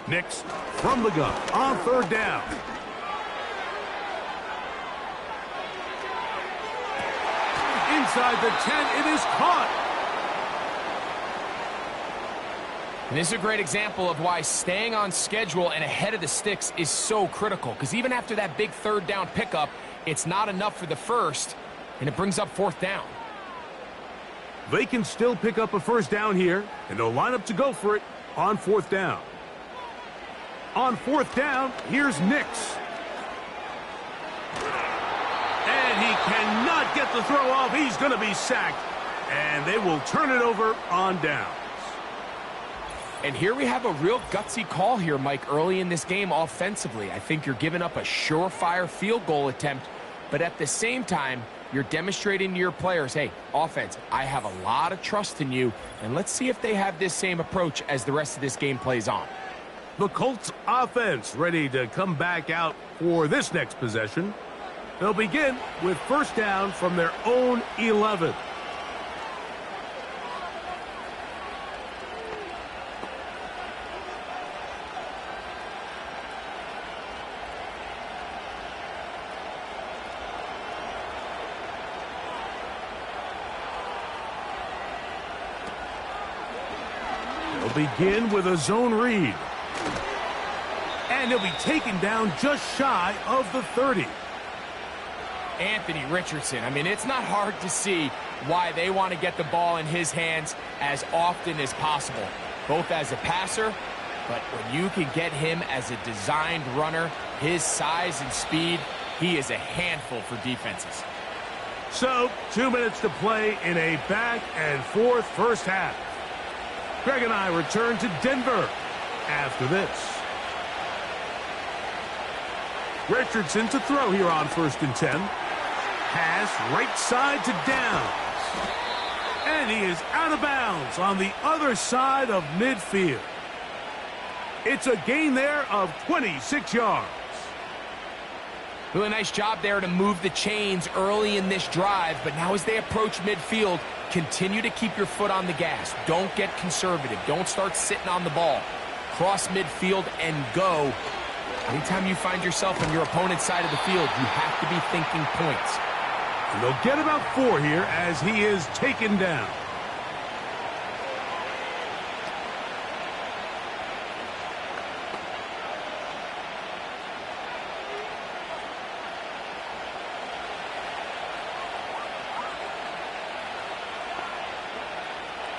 Nix from the gun on 3rd down. Inside the 10, it is caught. And this is a great example of why staying on schedule and ahead of the sticks is so critical. Because even after that big 3rd down pickup, it's not enough for the first, and it brings up 4th down. They can still pick up a first down here, and they'll line up to go for it on 4th down. On 4th down, here's Nix. And he cannot get the throw off. He's going to be sacked. And they will turn it over on downs. And here we have a real gutsy call here, Mike, early in this game offensively. I think you're giving up a surefire field goal attempt, but at the same time, you're demonstrating to your players, hey, offense, I have a lot of trust in you, and let's see if they have this same approach as the rest of this game plays on. The Colts offense ready to come back out for this next possession. They'll begin with first down from their own 11. They'll begin with a zone read. And he'll be taken down just shy of the 30. Anthony Richardson, I mean, it's not hard to see why they want to get the ball in his hands as often as possible, both as a passer, but when you can get him as a designed runner, his size and speed, he is a handful for defenses. So, 2 minutes to play in a back-and-forth first half. Greg and I return to Denver after this. Richardson to throw here on 1st and 10. Pass right side to Downs. And he is out of bounds on the other side of midfield. It's a gain there of 26 yards. Really nice job there to move the chains early in this drive, but now as they approach midfield, continue to keep your foot on the gas. Don't get conservative. Don't start sitting on the ball. Cross midfield and go. Anytime you find yourself on your opponent's side of the field, you have to be thinking points. And they'll get about 4 here as he is taken down.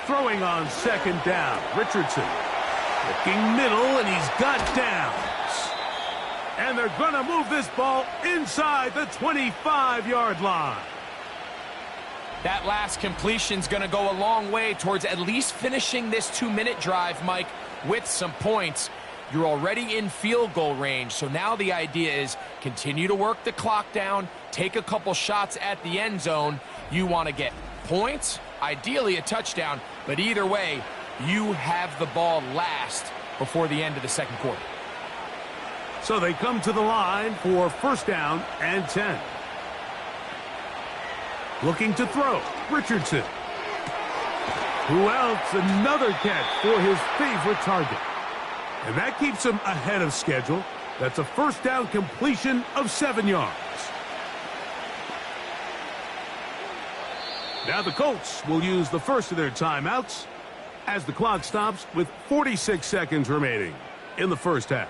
Throwing on 2nd down, Richardson. Looking middle, and he's got Downs. And they're going to move this ball inside the 25-yard line. That last completion's going to go a long way towards at least finishing this 2-minute drive, Mike, with some points. You're already in field goal range, so now the idea is continue to work the clock down, take a couple shots at the end zone. You want to get points, ideally a touchdown, but either way, you have the ball last before the end of the second quarter. So they come to the line for 1st down and 10. Looking to throw, Richardson. Who else? Another catch for his favorite target. And that keeps him ahead of schedule. That's a 1st down completion of 7 yards. Now the Colts will use the first of their timeouts as the clock stops with 46 seconds remaining in the first half.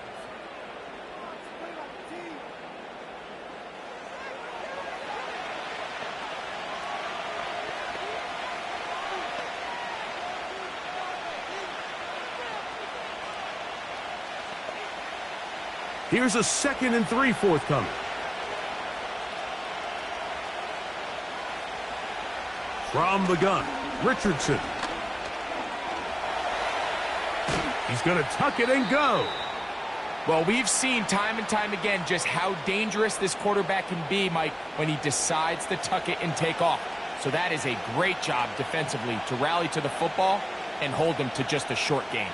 Here's a 2nd and 3 forthcoming. From the gun, Richardson. He's going to tuck it and go. Well, we've seen time and time again just how dangerous this quarterback can be, Mike, when he decides to tuck it and take off. So that is a great job defensively to rally to the football and hold them to just a short gain.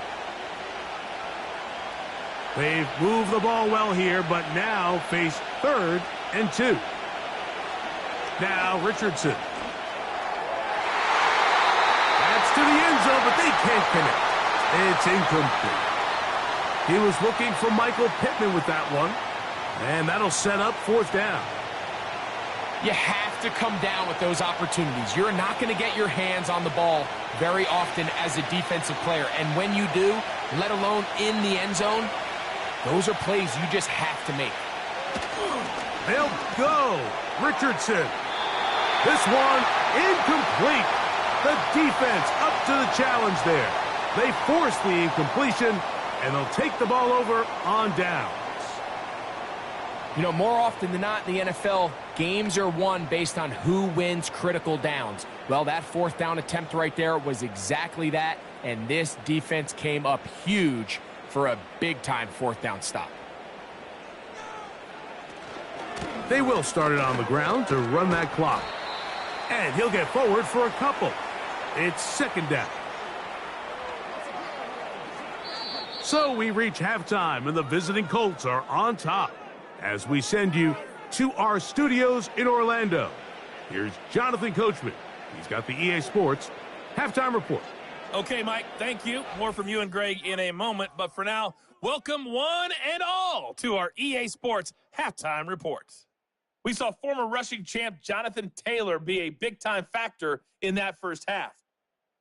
They've moved the ball well here, but now face 3rd and 2. Now Richardson. That's to the end zone, but they can't connect. It's incomplete. He was looking for Michael Pittman with that one, and that'll set up 4th down. You have to come down with those opportunities. You're not going to get your hands on the ball very often as a defensive player, and when you do, let alone in the end zone, those are plays you just have to make. They'll go. Richardson. This one incomplete. The defense up to the challenge there. They force the incompletion, and they'll take the ball over on downs. You know, more often than not in the NFL, games are won based on who wins critical downs. Well, that 4th down attempt right there was exactly that, and this defense came up huge for a big-time 4th down stop. They will start it on the ground to run that clock. And he'll get forward for a couple. It's 2nd down. So we reach halftime, and the visiting Colts are on top as we send you to our studios in Orlando. Here's Jonathan Coachman. He's got the EA Sports Halftime Report. Okay, Mike, thank you. More from you and Greg in a moment. But for now, welcome one and all to our EA Sports Halftime Reports. We saw former rushing champ Jonathan Taylor be a big-time factor in that first half.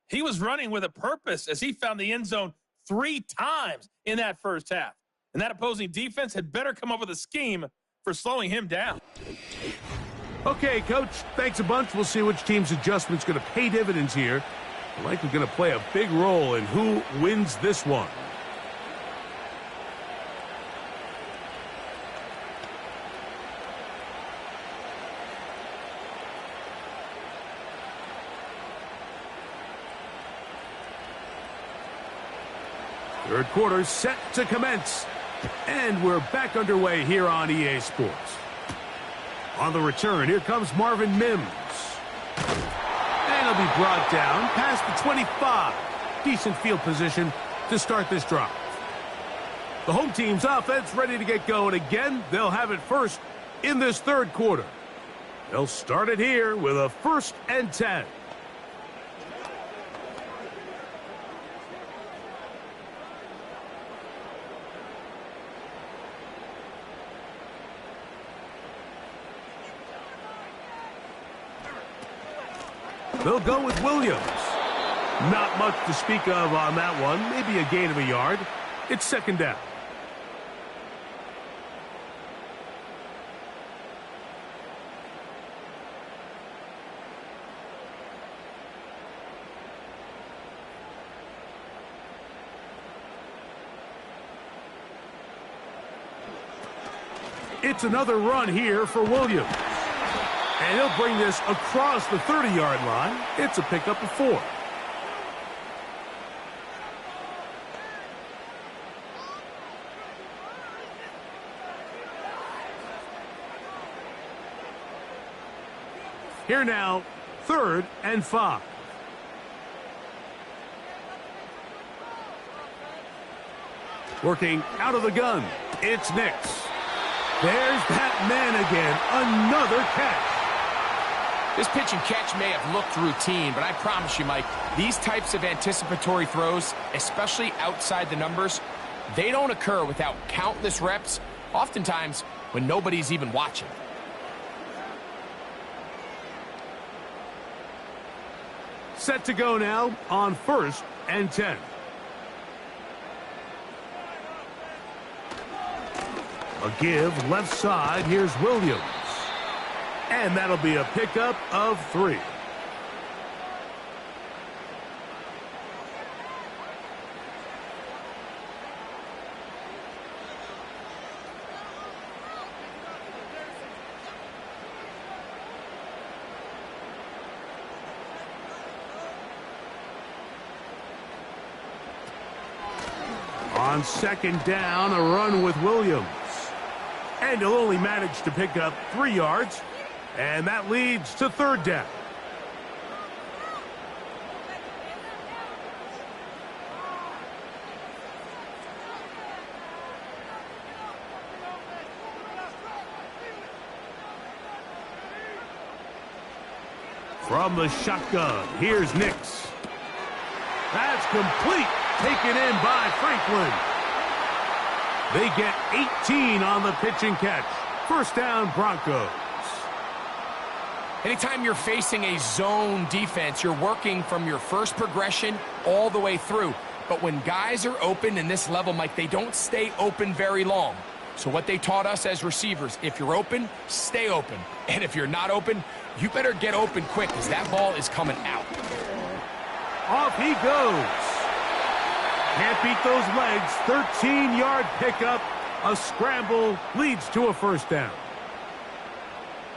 He was running with a purpose as he found the end zone 3 times in that first half. And that opposing defense had better come up with a scheme for slowing him down. Okay, Coach, thanks a bunch. We'll see which team's adjustment's going to pay dividends here. They're likely going to play a big role in who wins this one. Third quarter set to commence. And we're back underway here on EA Sports. On the return, here comes Marvin Mims. And he'll be brought down past the 25. Decent field position to start this drive. The home team's offense ready to get going again. They'll have it first in this third quarter. They'll start it here with a 1st and 10. They'll go with Williams. Not much to speak of on that one. Maybe a gain of a yard. It's 2nd down. It's another run here for Williams. And he'll bring this across the 30-yard line. It's a pickup of 4. Here now, 3rd and 5. Working out of the gun, it's Nix. There's that man again, another catch. This pitch and catch may have looked routine, but I promise you, Mike, these types of anticipatory throws, especially outside the numbers, they don't occur without countless reps, oftentimes when nobody's even watching. Set to go now on 1st and 10. A give left side. Here's Williams. And that'll be a pickup of 3. On 2nd down, a run with Williams. And he'll only manage to pick up 3 yards. And that leads to 3rd down. From the shotgun, here's Nix. That's complete. Taken in by Franklin. They get 18 on the pitch and catch. 1st down, Broncos. Anytime you're facing a zone defense, you're working from your first progression all the way through. But when guys are open in this level, Mike, they don't stay open very long. So what they taught us as receivers, if you're open, stay open. And if you're not open, you better get open quick because that ball is coming out. Off he goes. Can't beat those legs. 13-yard pickup. A scramble leads to a 1st down.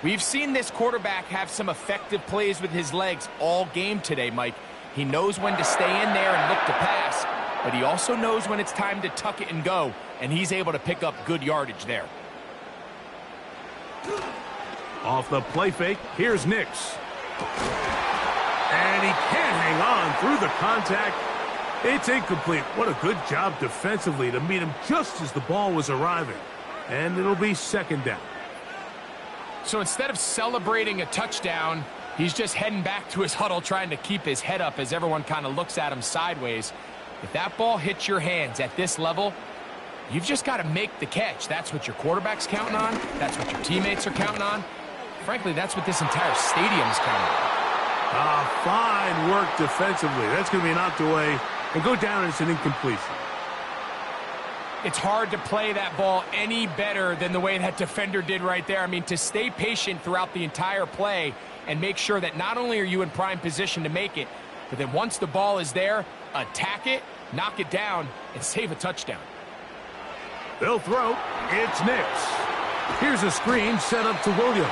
We've seen this quarterback have some effective plays with his legs all game today, Mike. He knows when to stay in there and look to pass, but he also knows when it's time to tuck it and go, and he's able to pick up good yardage there. Off the play fake, here's Nix. And he can't hang on through the contact. It's incomplete. What a good job defensively to meet him just as the ball was arriving. And it'll be 2nd down. So instead of celebrating a touchdown, he's just heading back to his huddle trying to keep his head up as everyone kind of looks at him sideways. If that ball hits your hands at this level, you've just got to make the catch. That's what your quarterback's counting on. That's what your teammates are counting on. Frankly, that's what this entire stadium's counting on. Fine work defensively. That's going to be knocked away and go down as an incompletion. It's hard to play that ball any better than the way that defender did right there. I mean, to stay patient throughout the entire play and make sure that not only are you in prime position to make it, but then once the ball is there, attack it, knock it down, and save a touchdown. They'll throw. It's Nix. Here's a screen set up to Williams.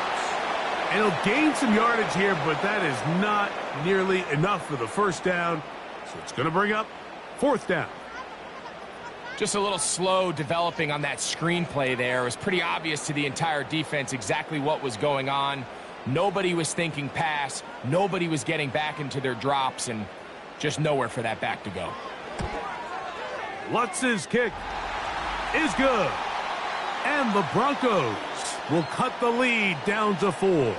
And he'll gain some yardage here, but that is not nearly enough for the first down. So it's going to bring up 4th down. Just a little slow developing on that screenplay there. It was pretty obvious to the entire defense exactly what was going on. Nobody was thinking pass. Nobody was getting back into their drops, and just nowhere for that back to go. Lutz's kick is good. And the Broncos will cut the lead down to 4.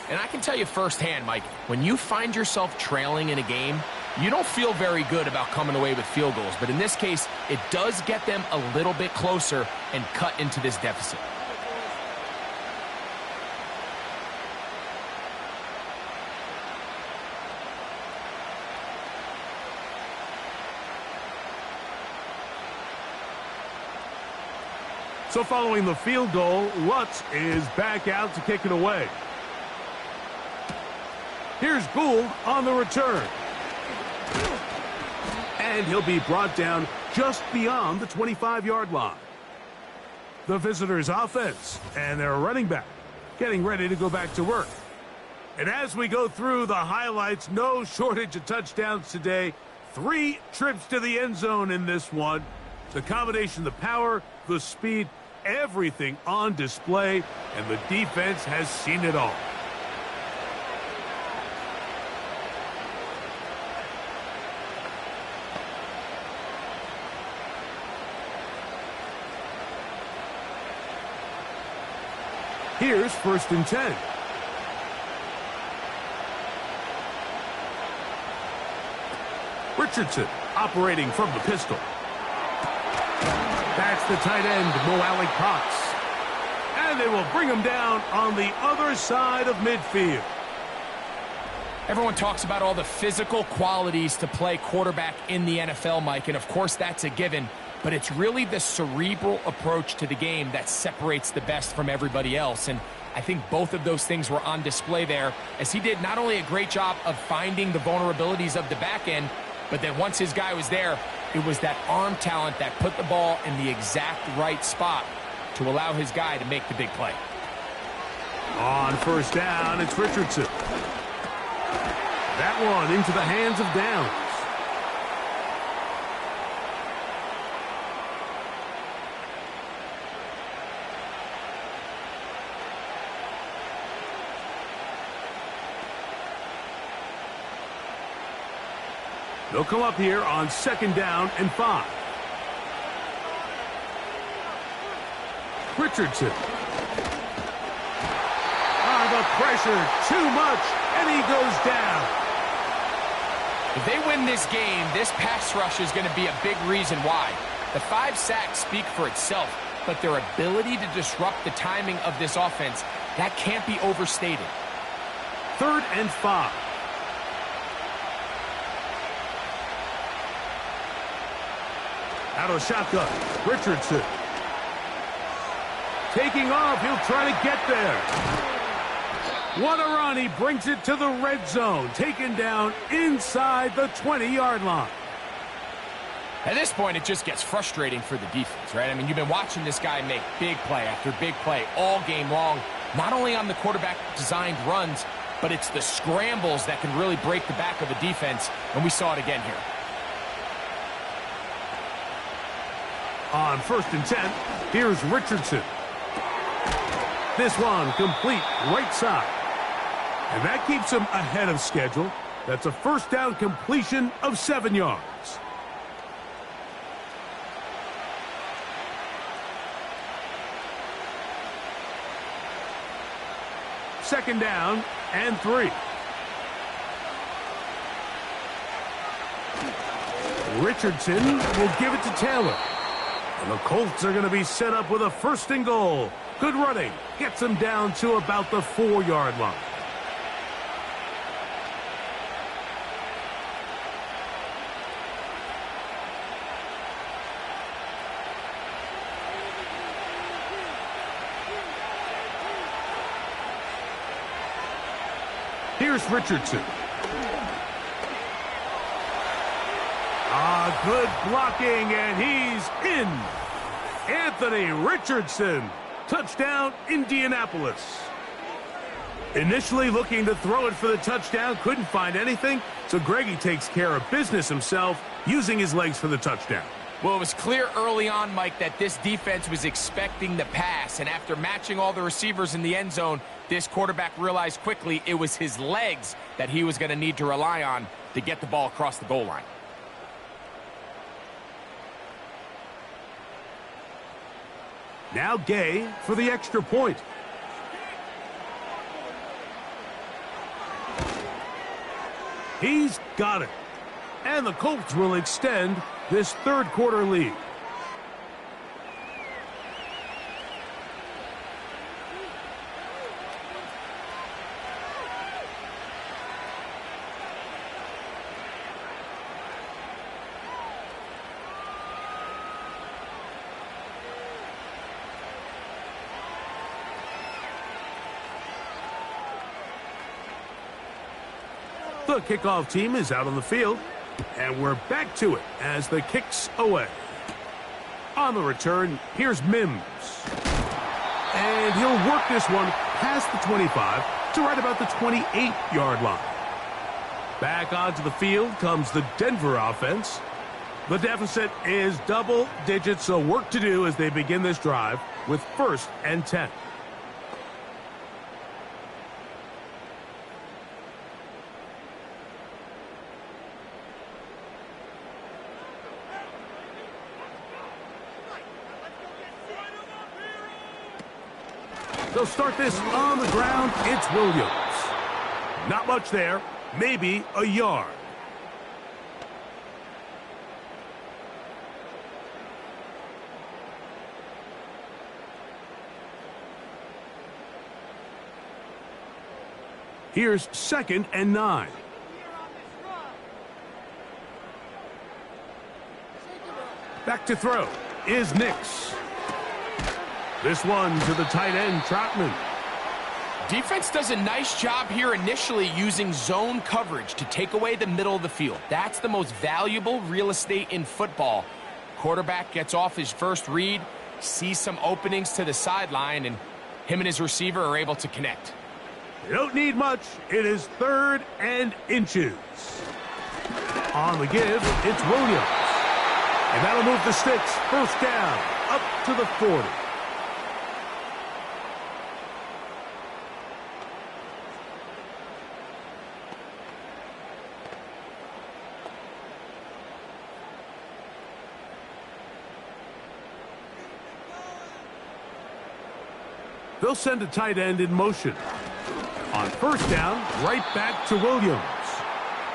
And I can tell you firsthand, Mike, when you find yourself trailing in a game, you don't feel very good about coming away with field goals. But in this case, it does get them a little bit closer and cut into this deficit. So following the field goal, Lutz is back out to kick it away. Here's Gould on the return. And he'll be brought down just beyond the 25-yard line. The visitors' offense and their running back getting ready to go back to work. And as we go through the highlights, no shortage of touchdowns today. 3 trips to the end zone in this one. The combination, the power, the speed, everything on display, and the defense has seen it all. Here's 1st and 10. Richardson operating from the pistol. That's the tight end, Mo Alley-Cox. And they will bring him down on the other side of midfield. Everyone talks about all the physical qualities to play quarterback in the NFL, Mike, and of course that's a given, but it's really the cerebral approach to the game that separates the best from everybody else, and I think both of those things were on display there, as he did not only a great job of finding the vulnerabilities of the back end, but then once his guy was there, it was that arm talent that put the ball in the exact right spot to allow his guy to make the big play. On 1st down, it's Richardson. That one into the hands of Downs. They'll come up here on 2nd down and 5. Richardson. The pressure, too much, and he goes down. If they win this game, this pass rush is going to be a big reason why. The 5 sacks speak for itself, but their ability to disrupt the timing of this offense, that can't be overstated. 3rd and 5. Out of shotgun, Richardson. Taking off, he'll try to get there. What a run, he brings it to the red zone. Taken down inside the 20-yard line. At this point, it just gets frustrating for the defense, right? I mean, you've been watching this guy make big play after big play all game long, not only on the quarterback-designed runs, but it's the scrambles that can really break the back of a defense, and we saw it again here. On 1st and 10, here's Richardson. This one complete right side. And that keeps him ahead of schedule. That's a 1st down completion of 7 yards. Second down and 3. Richardson will give it to Taylor. And the Colts are going to be set up with a 1st and goal. Good running. Gets them down to about the 4-yard line. Here's Richardson. Good blocking, and he's in. Anthony Richardson. Touchdown, Indianapolis. Initially looking to throw it for the touchdown, couldn't find anything, so Greggy takes care of business himself, using his legs for the touchdown. Well, it was clear early on, Mike, that this defense was expecting the pass, and after matching all the receivers in the end zone, this quarterback realized quickly it was his legs that he was going to need to rely on to get the ball across the goal line. Now Gay for the extra point. He's got it. And the Colts will extend this third quarter lead. The kickoff team is out on the field, and we're back to it as the kick's away. On the return, here's Mims. And he'll work this one past the 25 to right about the 28-yard line. Back onto the field comes the Denver offense. The deficit is double digits, so work to do as they begin this drive with 1st and 10. They'll start this on the ground. It's Williams. Not much there. Maybe a yard. Here's 2nd and 9. Back to throw is Nix. This one to the tight end, Trotman. Defense does a nice job here initially using zone coverage to take away the middle of the field. That's the most valuable real estate in football. Quarterback gets off his first read, sees some openings to the sideline, and him and his receiver are able to connect. You don't need much. It is 3rd and inches. On the give, it's Williams. And that'll move the sticks. 1st down, up to the 40. They'll send a tight end in motion. On 1st down, right back to Williams.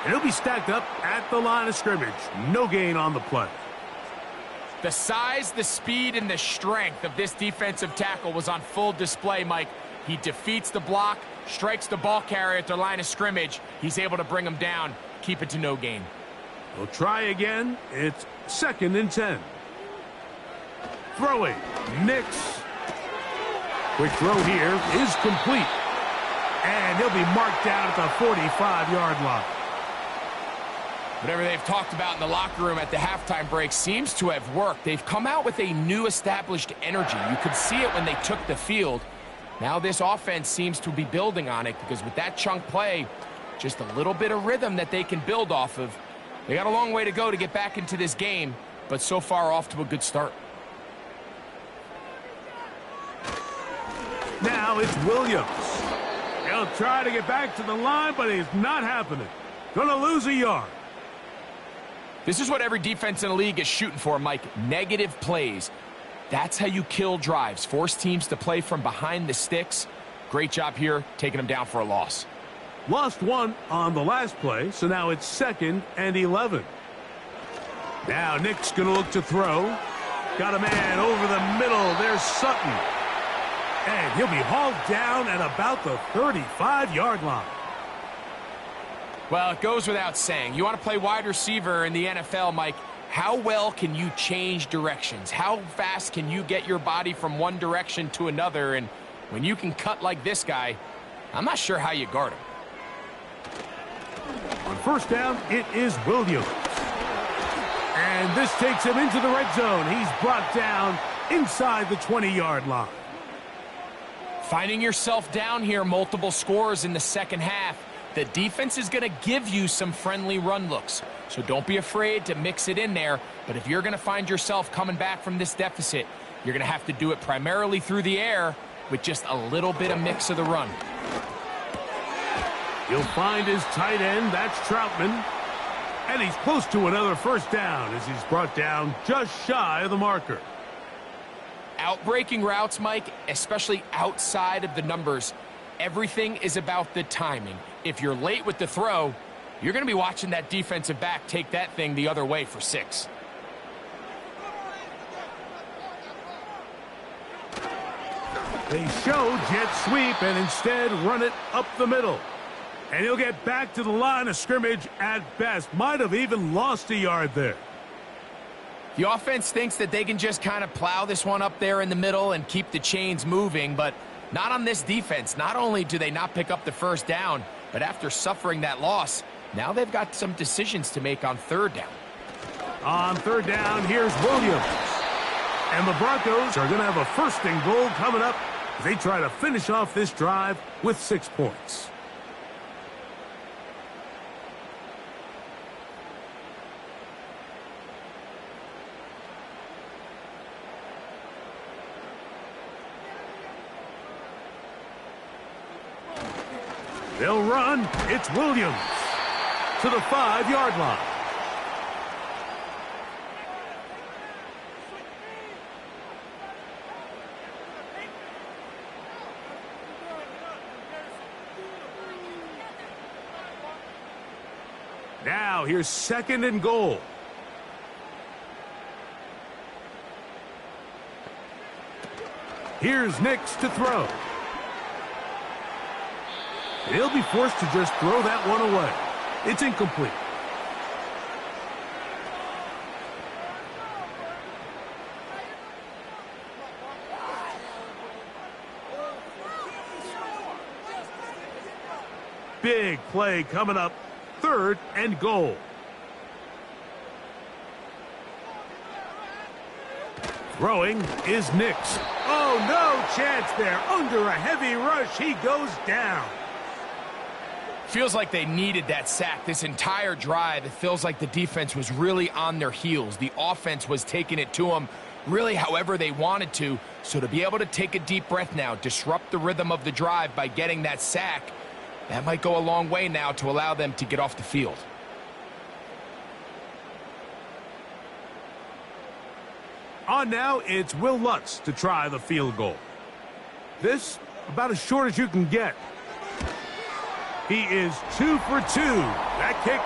And he'll be stacked up at the line of scrimmage. No gain on the play. The size, the speed, and the strength of this defensive tackle was on full display, Mike. He defeats the block, strikes the ball carrier at the line of scrimmage. He's able to bring him down, keep it to no gain. We'll try again. It's 2nd and 10. Throwing, Nix. Quick throw here is complete. And he'll be marked down at the 45-yard line. Whatever they've talked about in the locker room at the halftime break seems to have worked. They've come out with a new established energy. You could see it when they took the field. Now this offense seems to be building on it because with that chunk play, just a little bit of rhythm that they can build off of. They got a long way to go to get back into this game, but so far off to a good start. Now it's Williams. He'll try to get back to the line, but it's not happening. Gonna lose a yard. This is what every defense in the league is shooting for, Mike. Negative plays. That's how you kill drives. Force teams to play from behind the sticks. Great job here, taking them down for a loss. Lost one on the last play, so now it's 2nd and 11. Now Nick's gonna look to throw. Got a man over the middle. There's Sutton. And he'll be hauled down at about the 35-yard line. Well, it goes without saying. You want to play wide receiver in the NFL, Mike. How well can you change directions? How fast can you get your body from one direction to another? And when you can cut like this guy, I'm not sure how you guard him. On first down, it is Williams. And this takes him into the red zone. He's brought down inside the 20-yard line. Finding yourself down here, multiple scores in the second half. The defense is going to give you some friendly run looks. So don't be afraid to mix it in there. But if you're going to find yourself coming back from this deficit, you're going to have to do it primarily through the air with just a little bit of mix of the run. He'll find his tight end. That's Troutman. And he's close to another first down as he's brought down just shy of the marker. Outbreaking routes, Mike, especially outside of the numbers, everything is about the timing. If you're late with the throw, you're going to be watching that defensive back take that thing the other way for 6. They show jet sweep and instead run it up the middle. And he'll get back to the line of scrimmage at best. Might have even lost a yard there. The offense thinks that they can just kind of plow this one up there in the middle and keep the chains moving, but not on this defense. Not only do they not pick up the first down, but after suffering that loss, now they've got some decisions to make on third down. On third down, here's Williams. And the Broncos are going to have a first and goal coming up as they try to finish off this drive with 6 points. They'll run. It's Williams to the 5-yard line. Now here's second and goal. Here's Nix to throw. He'll be forced to just throw that one away. It's incomplete. Big play coming up. Third and goal. Throwing is Nix. Oh, no chance there. Under a heavy rush, he goes down. Feels like they needed that sack this entire drive. It feels like the defense was really on their heels. The offense was taking it to them really however they wanted to. So to be able to take a deep breath now, disrupt the rhythm of the drive by getting that sack, that might go a long way now to allow them to get off the field. On now, it's Will Lutz to try the field goal. This about as short as you can get. He is 2 for 2. That kick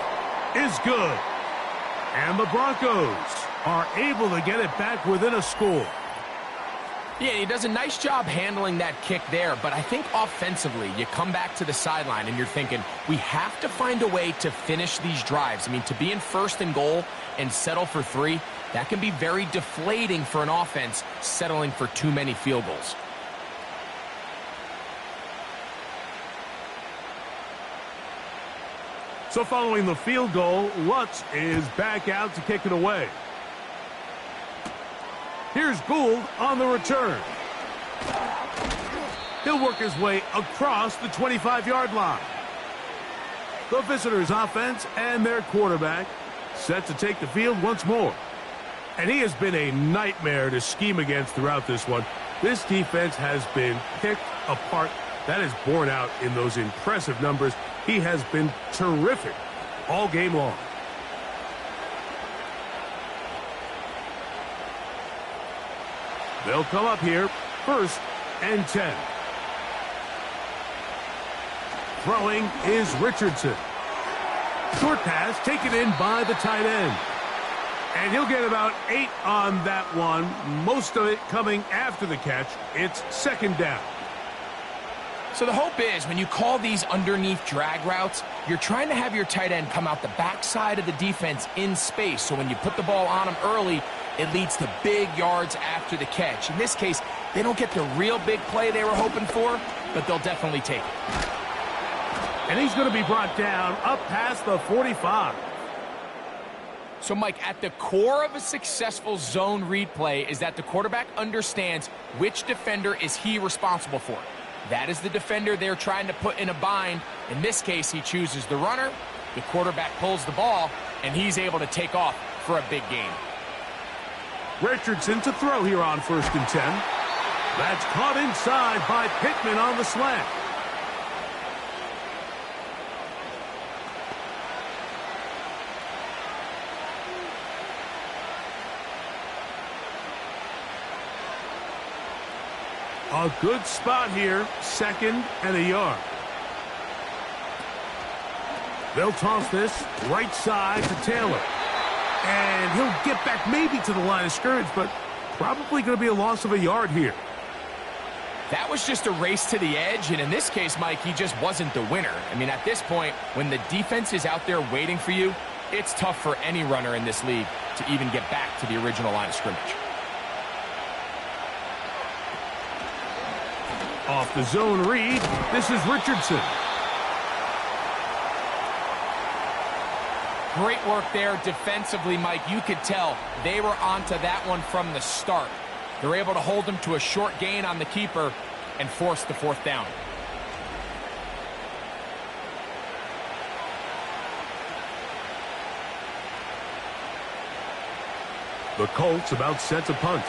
is good. And the Broncos are able to get it back within a score. Yeah, he does a nice job handling that kick there, but I think offensively, you come back to the sideline and you're thinking, we have to find a way to finish these drives. I mean, to be in first and goal and settle for 3, that can be very deflating for an offense settling for too many field goals. So following the field goal, Lutz is back out to kick it away. Here's Gould on the return. He'll work his way across the 25-yard line. The visitors' offense and their quarterback set to take the field once more. And he has been a nightmare to scheme against throughout this one. This defense has been picked apart. That is borne out in those impressive numbers. He has been terrific all game long. They'll come up here, first and 10. Throwing is Richardson. Short pass taken in by the tight end. And he'll get about 8 on that one, most of it coming after the catch. It's second down. So the hope is when you call these underneath drag routes, you're trying to have your tight end come out the backside of the defense in space. So when you put the ball on him early, it leads to big yards after the catch. In this case, they don't get the real big play they were hoping for, but they'll definitely take it. And he's going to be brought down up past the 45. So, Mike, at the core of a successful zone read play is that the quarterback understands which defender is he responsible for. That is the defender they're trying to put in a bind. In this case, he chooses the runner. The quarterback pulls the ball, and he's able to take off for a big gain. Richardson to throw here on 1st and 10. That's caught inside by Pittman on the slant. A good spot here, 2nd and a yard. They'll toss this right side to Taylor. And he'll get back maybe to the line of scrimmage, but probably going to be a loss of a yard here. That was just a race to the edge, and in this case, Mike, he just wasn't the winner. I mean, at this point, when the defense is out there waiting for you, it's tough for any runner in this league to even get back to the original line of scrimmage. Off the zone read, this is Richardson. Great work there defensively, Mike. You could tell they were onto that one from the start. They're able to hold him to a short gain on the keeper and force the 4th down. The Colts about set to punt,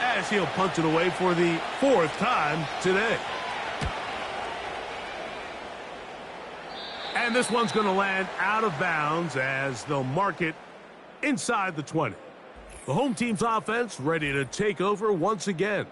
as he'll punt it away for the 4th time today. And this one's going to land out of bounds as they'll mark it inside the 20. The home team's offense ready to take over once again.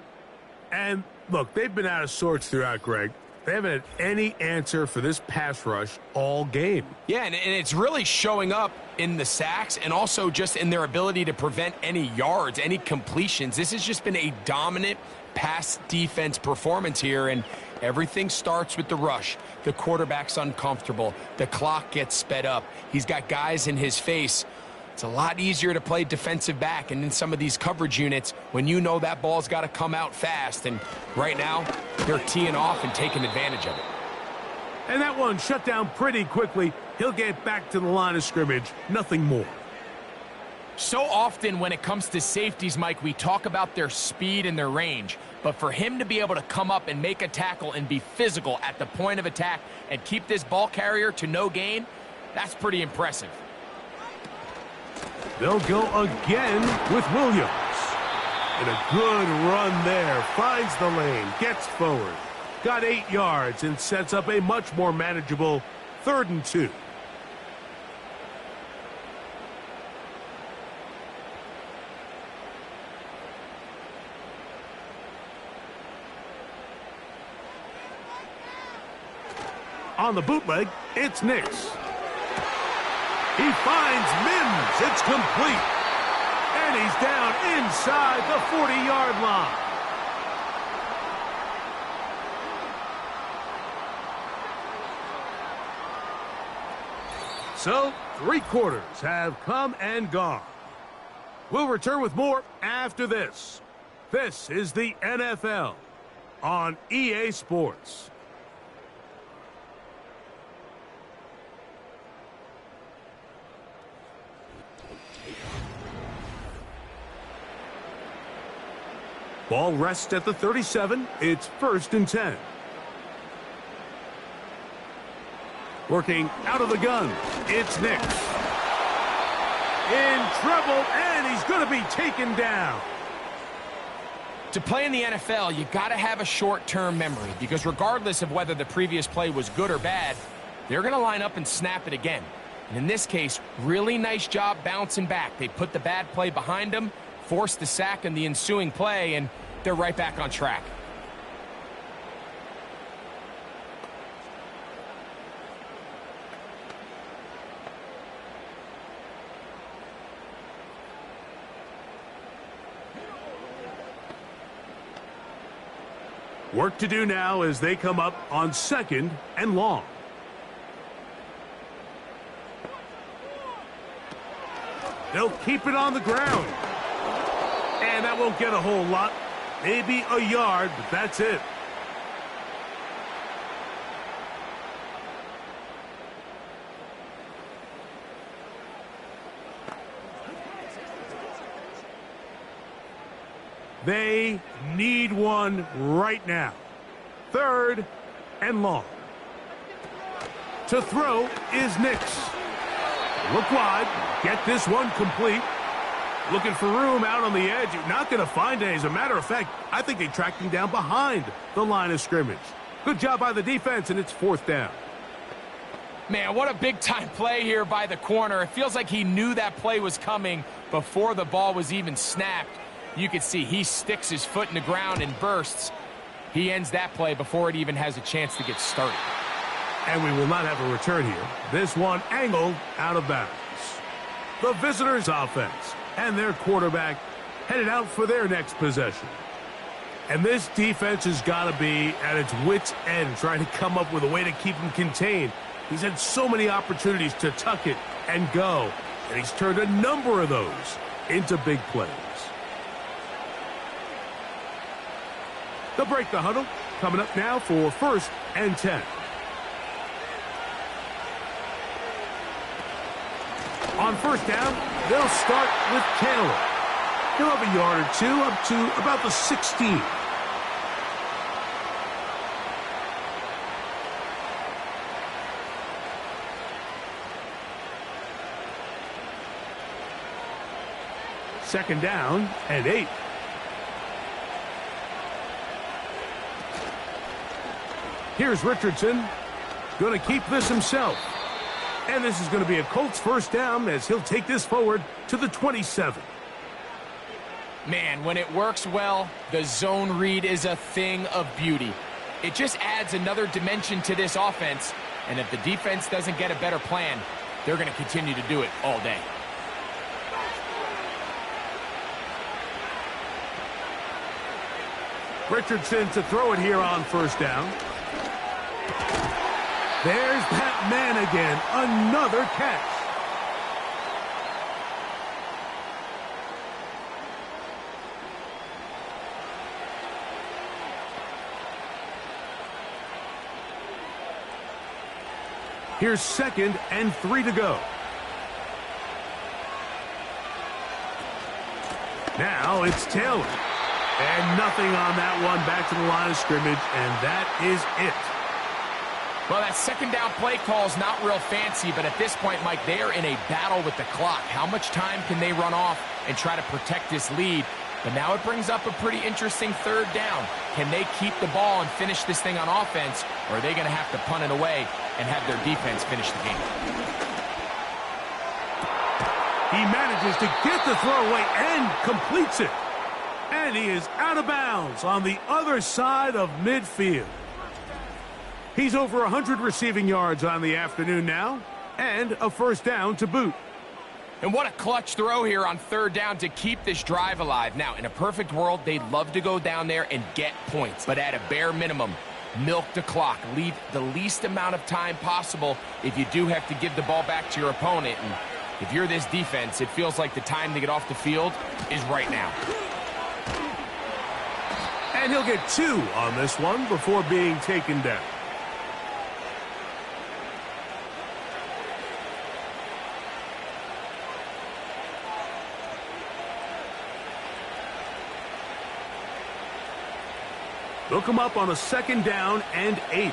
And look, they've been out of sorts throughout, Greg. They haven't had any answer for this pass rush all game. Yeah, and it's really showing up in the sacks and also just in their ability to prevent any yards, any completions. This has just been a dominant pass defense performance here, and everything starts with the rush. The quarterback's uncomfortable. The clock gets sped up. He's got guys in his face. It's a lot easier to play defensive back, and in some of these coverage units, when you know that ball's got to come out fast, and right now, they're teeing off and taking advantage of it. And that one shut down pretty quickly. He'll get back to the line of scrimmage, nothing more. So often when it comes to safeties, Mike, we talk about their speed and their range, but for him to be able to come up and make a tackle and be physical at the point of attack and keep this ball carrier to no gain, that's pretty impressive. They'll go again with Williams. And a good run there. Finds the lane. Gets forward. Got 8 yards and sets up a much more manageable 3rd and 2. On the bootleg, it's Nix. He finds Mims. It's complete. And he's down inside the 40-yard line. So, 3 quarters have come and gone. We'll return with more after this. This is the NFL on EA Sports. Ball rests at the 37. It's 1st and 10. Working out of the gun. It's Nix. In trouble, and he's going to be taken down. To play in the NFL, you got to have a short-term memory, because regardless of whether the previous play was good or bad, they're going to line up and snap it again. And in this case, really nice job bouncing back. They put the bad play behind them, forced the sack in the ensuing play, and they're right back on track. Work to do now as they come up on 2nd and long. They'll keep it on the ground. And that won't get a whole lot. Maybe a yard, but that's it. They need one right now. 3rd and long. To throw is Nix. Look wide. Get this one complete. Looking for room out on the edge. You're not going to find it. As a matter of fact, I think they tracked him down behind the line of scrimmage. Good job by the defense, and it's 4th down. Man, what a big-time play here by the corner. It feels like he knew that play was coming before the ball was even snapped. You can see he sticks his foot in the ground and bursts. He ends that play before it even has a chance to get started. And we will not have a return here. This one angled out of bounds. The visitors' offense and their quarterback headed out for their next possession. And this defense has got to be at its wits' end trying to come up with a way to keep him contained. He's had so many opportunities to tuck it and go, and he's turned a number of those into big plays. They'll break the huddle. Coming up now for 1st and 10. On 1st down, they'll start with Taylor. He'll have a yard or 2 up to about the 16. Second down and 8. Here's Richardson. Going to keep this himself. And this is going to be a Colts 1st down as he'll take this forward to the 27. Man, when it works well, the zone read is a thing of beauty. It just adds another dimension to this offense. And if the defense doesn't get a better plan, they're going to continue to do it all day. Richardson to throw it here on 1st down. There's that man again. Another catch. Here's 2nd and 3 to go. Now it's Taylor. And nothing on that one. Back to the line of scrimmage, and that is it. Well, that 2nd down play call is not real fancy, but at this point, Mike, they are in a battle with the clock. How much time can they run off and try to protect this lead? But now it brings up a pretty interesting 3rd down. Can they keep the ball and finish this thing on offense, or are they going to have to punt it away and have their defense finish the game? He manages to get the throw away and completes it. And he is out of bounds on the other side of midfield. He's over 100 receiving yards on the afternoon now, and a 1st down to boot. And what a clutch throw here on 3rd down to keep this drive alive. Now, in a perfect world, they'd love to go down there and get points. But at a bare minimum, milk the clock. Leave the least amount of time possible if you do have to give the ball back to your opponent. And if you're this defense, it feels like the time to get off the field is right now. And he'll get 2 on this one before being taken down. They'll come up on a 2nd down and 8.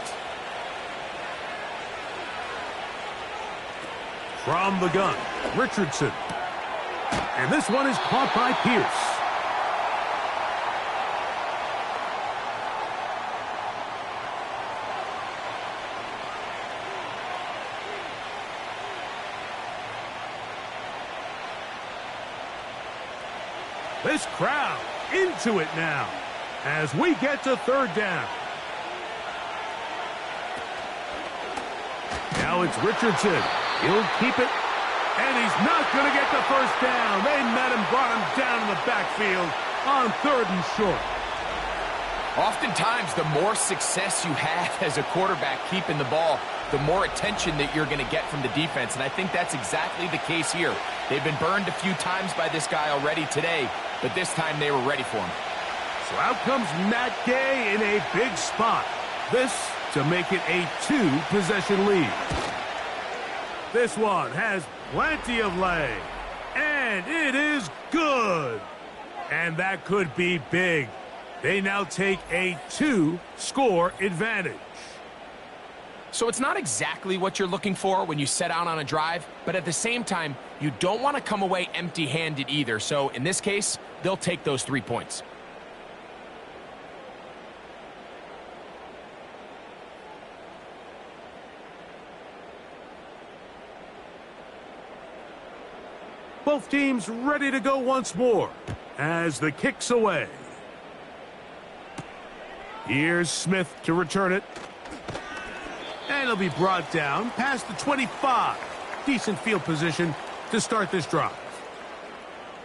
From the gun, Richardson. And this one is caught by Pierce. This crowd into it now as we get to 3rd down. Now it's Richardson. He'll keep it, and he's not going to get the 1st down. They met him, brought him down in the backfield on 3rd and short. Oftentimes, the more success you have as a quarterback keeping the ball, the more attention that you're going to get from the defense, and I think that's exactly the case here. They've been burned a few times by this guy already today, but this time they were ready for him. So out comes Matt Gay in a big spot. This to make it a 2-possession lead. This one has plenty of leg, and it is good. And that could be big. They now take a 2-score advantage. So it's not exactly what you're looking for when you set out on a drive, but at the same time, you don't want to come away empty-handed either. So in this case, they'll take those 3 points. Both teams ready to go once more as the kick's away. Here's Smith to return it. And it'll be brought down past the 25. Decent field position to start this drive.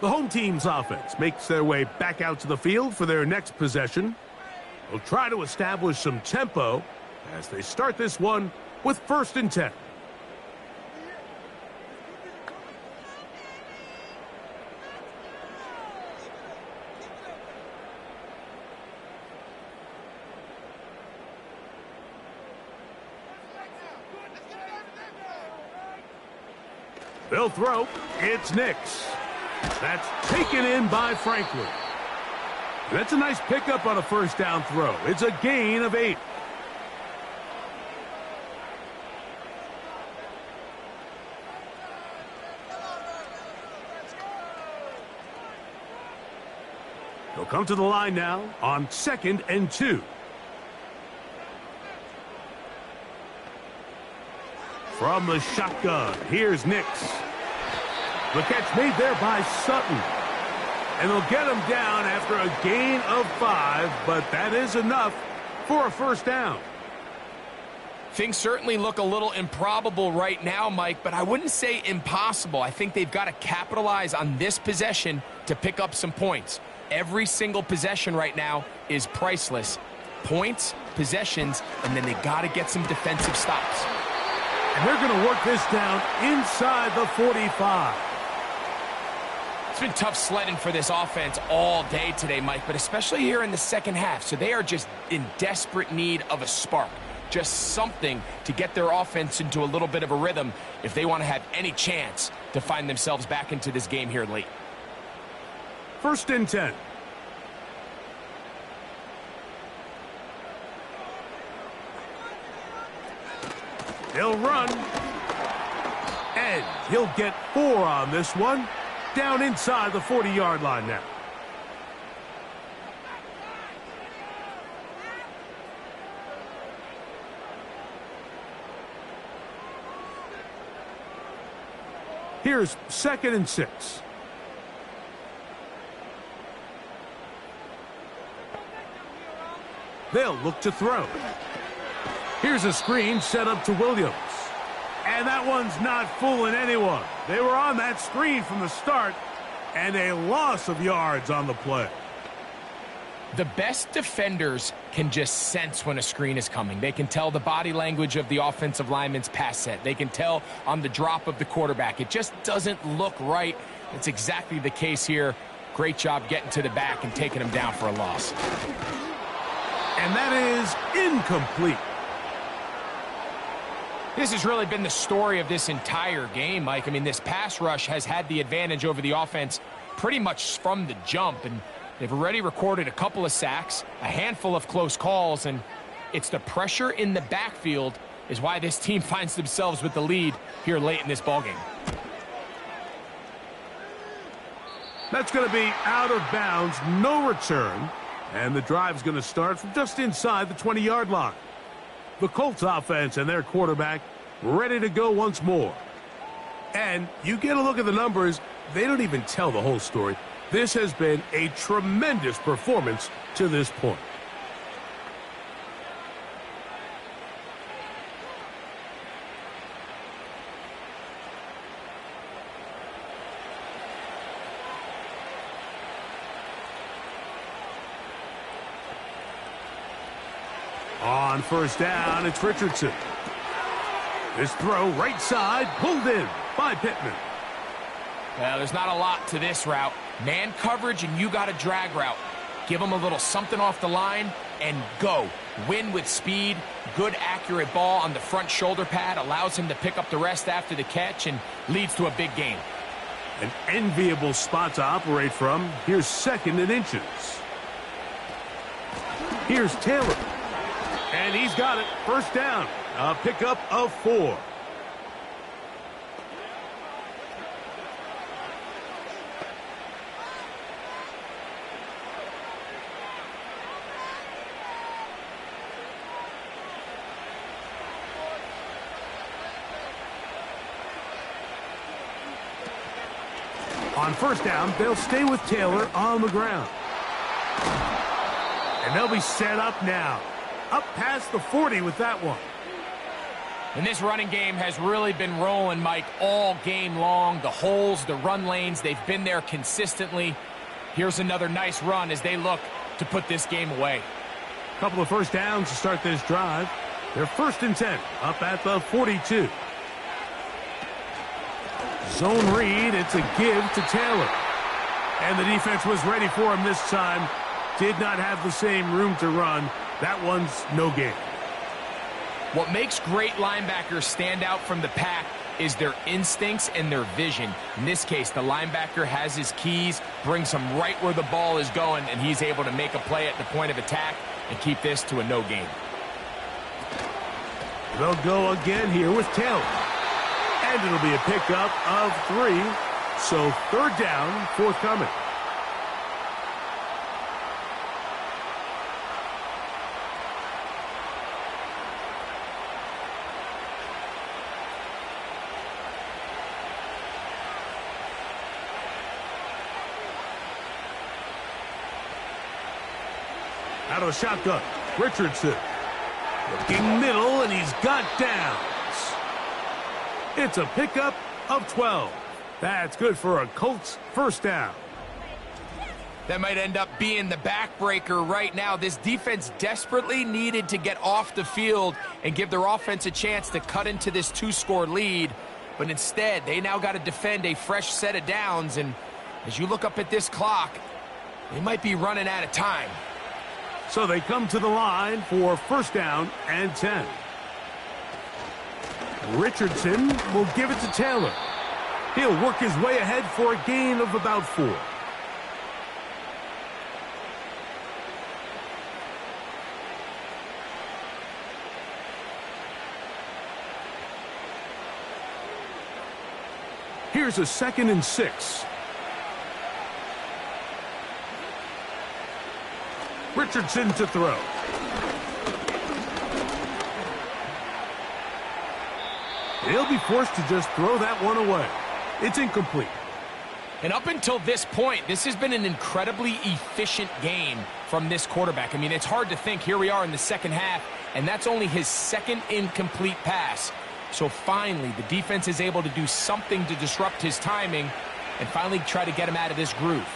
The home team's offense makes their way back out to the field for their next possession. They'll try to establish some tempo as they start this one with 1st and 10. They'll throw. It's Nix. That's taken in by Franklin. That's a nice pickup on a 1st down throw. It's a gain of 8. He'll come to the line now on 2nd and 2. From the shotgun, here's Nix. The catch made there by Sutton. And they'll get him down after a gain of 5, but that is enough for a 1st down. Things certainly look a little improbable right now, Mike, but I wouldn't say impossible. I think they've got to capitalize on this possession to pick up some points. Every single possession right now is priceless. Points, possessions, and then they got to get some defensive stops. And they're going to work this down inside the 45. It's been tough sledding for this offense all day today, Mike, but especially here in the second half. So they are just in desperate need of a spark. Just something to get their offense into a little bit of a rhythm if they want to have any chance to find themselves back into this game here late. 1st and 10. He'll run. And he'll get 4 on this one. Down inside the 40-yard line now. Here's 2nd and 6. They'll look to throw. Here's a screen set up to Williams. And that one's not fooling anyone. They were on that screen from the start, and a loss of yards on the play. The best defenders can just sense when a screen is coming. They can tell the body language of the offensive lineman's pass set. They can tell on the drop of the quarterback. It just doesn't look right. It's exactly the case here. Great job getting to the back and taking him down for a loss. And that is incomplete. This has really been the story of this entire game, Mike. I mean, this pass rush has had the advantage over the offense pretty much from the jump, and they've already recorded a couple of sacks, a handful of close calls, and it's the pressure in the backfield is why this team finds themselves with the lead here late in this ballgame. That's going to be out of bounds, no return, and the drive's going to start from just inside the 20-yard line. The Colts offense and their quarterback ready to go once more. And you get a look at the numbers, they don't even tell the whole story. This has been a tremendous performance to this point. On 1st down, it's Richardson. This throw right side, pulled in by Pittman. Well, there's not a lot to this route. Man coverage and you got a drag route. Give him a little something off the line and go. Win with speed. Good accurate ball on the front shoulder pad. Allows him to pick up the rest after the catch and leads to a big gain. An enviable spot to operate from. Here's 2nd and inches. Here's Taylor. And he's got it. First down. A pickup of 4. On first down, they'll stay with Taylor on the ground. And they'll be set up now. Up past the 40 with that one. And this running game has really been rolling, Mike, all game long. The holes, the run lanes, they've been there consistently. Here's another nice run as they look to put this game away. Couple of first downs to start this drive. They're 1st and 10, up at the 42. Zone read, it's a give to Taylor. And the defense was ready for him this time. Did not have the same room to run. That one's no gain. What makes great linebackers stand out from the pack is their instincts and their vision. In this case, the linebacker has his keys, brings him right where the ball is going, and he's able to make a play at the point of attack and keep this to a no gain. They'll go again here with Taylor. And it'll be a pickup of 3. So 3rd down, forthcoming. Out of a shotgun, Richardson. Looking middle, and he's got downs. It's a pickup of 12. That's good for a Colts first down. That might end up being the backbreaker right now. This defense desperately needed to get off the field and give their offense a chance to cut into this 2-score lead. But instead, they now got to defend a fresh set of downs. And as you look up at this clock, they might be running out of time. So they come to the line for 1st down and 10. Richardson will give it to Taylor. He'll work his way ahead for a gain of about 4. Here's a 2nd and 6. Richardson to throw. He'll be forced to just throw that one away. It's incomplete. And up until this point, this has been an incredibly efficient game from this quarterback. I mean, it's hard to think. Here we are in the second half, and that's only his 2nd incomplete pass. So finally, the defense is able to do something to disrupt his timing and finally try to get him out of this groove.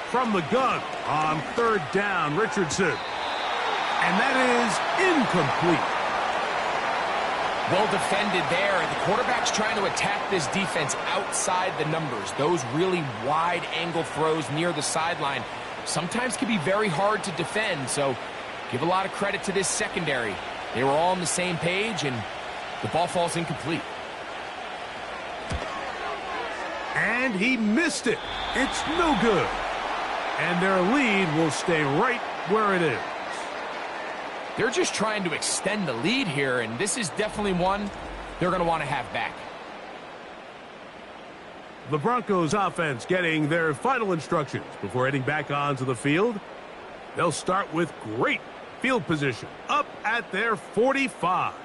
From the gun on 3rd down, Richardson. And that is incomplete. Well defended there. The quarterback's trying to attack this defense outside the numbers. Those really wide angle throws near the sideline sometimes can be very hard to defend. So give a lot of credit to this secondary. They were all on the same page, and the ball falls incomplete. And he missed it. It's no good. And their lead will stay right where it is. They're just trying to extend the lead here, and this is definitely one they're going to want to have back. The Broncos offense getting their final instructions before heading back onto the field. They'll start with great field position up at their 45.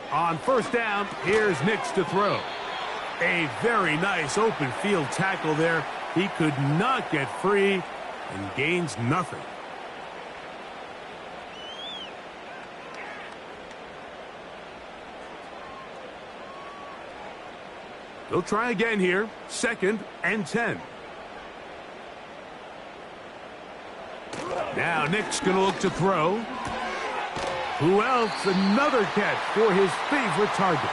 On 1st down, here's Nix to throw. A very nice open field tackle there. He could not get free and gains nothing. They'll try again here. 2nd and 10. Now Nick's going to look to throw. Who else? Another catch for his favorite target.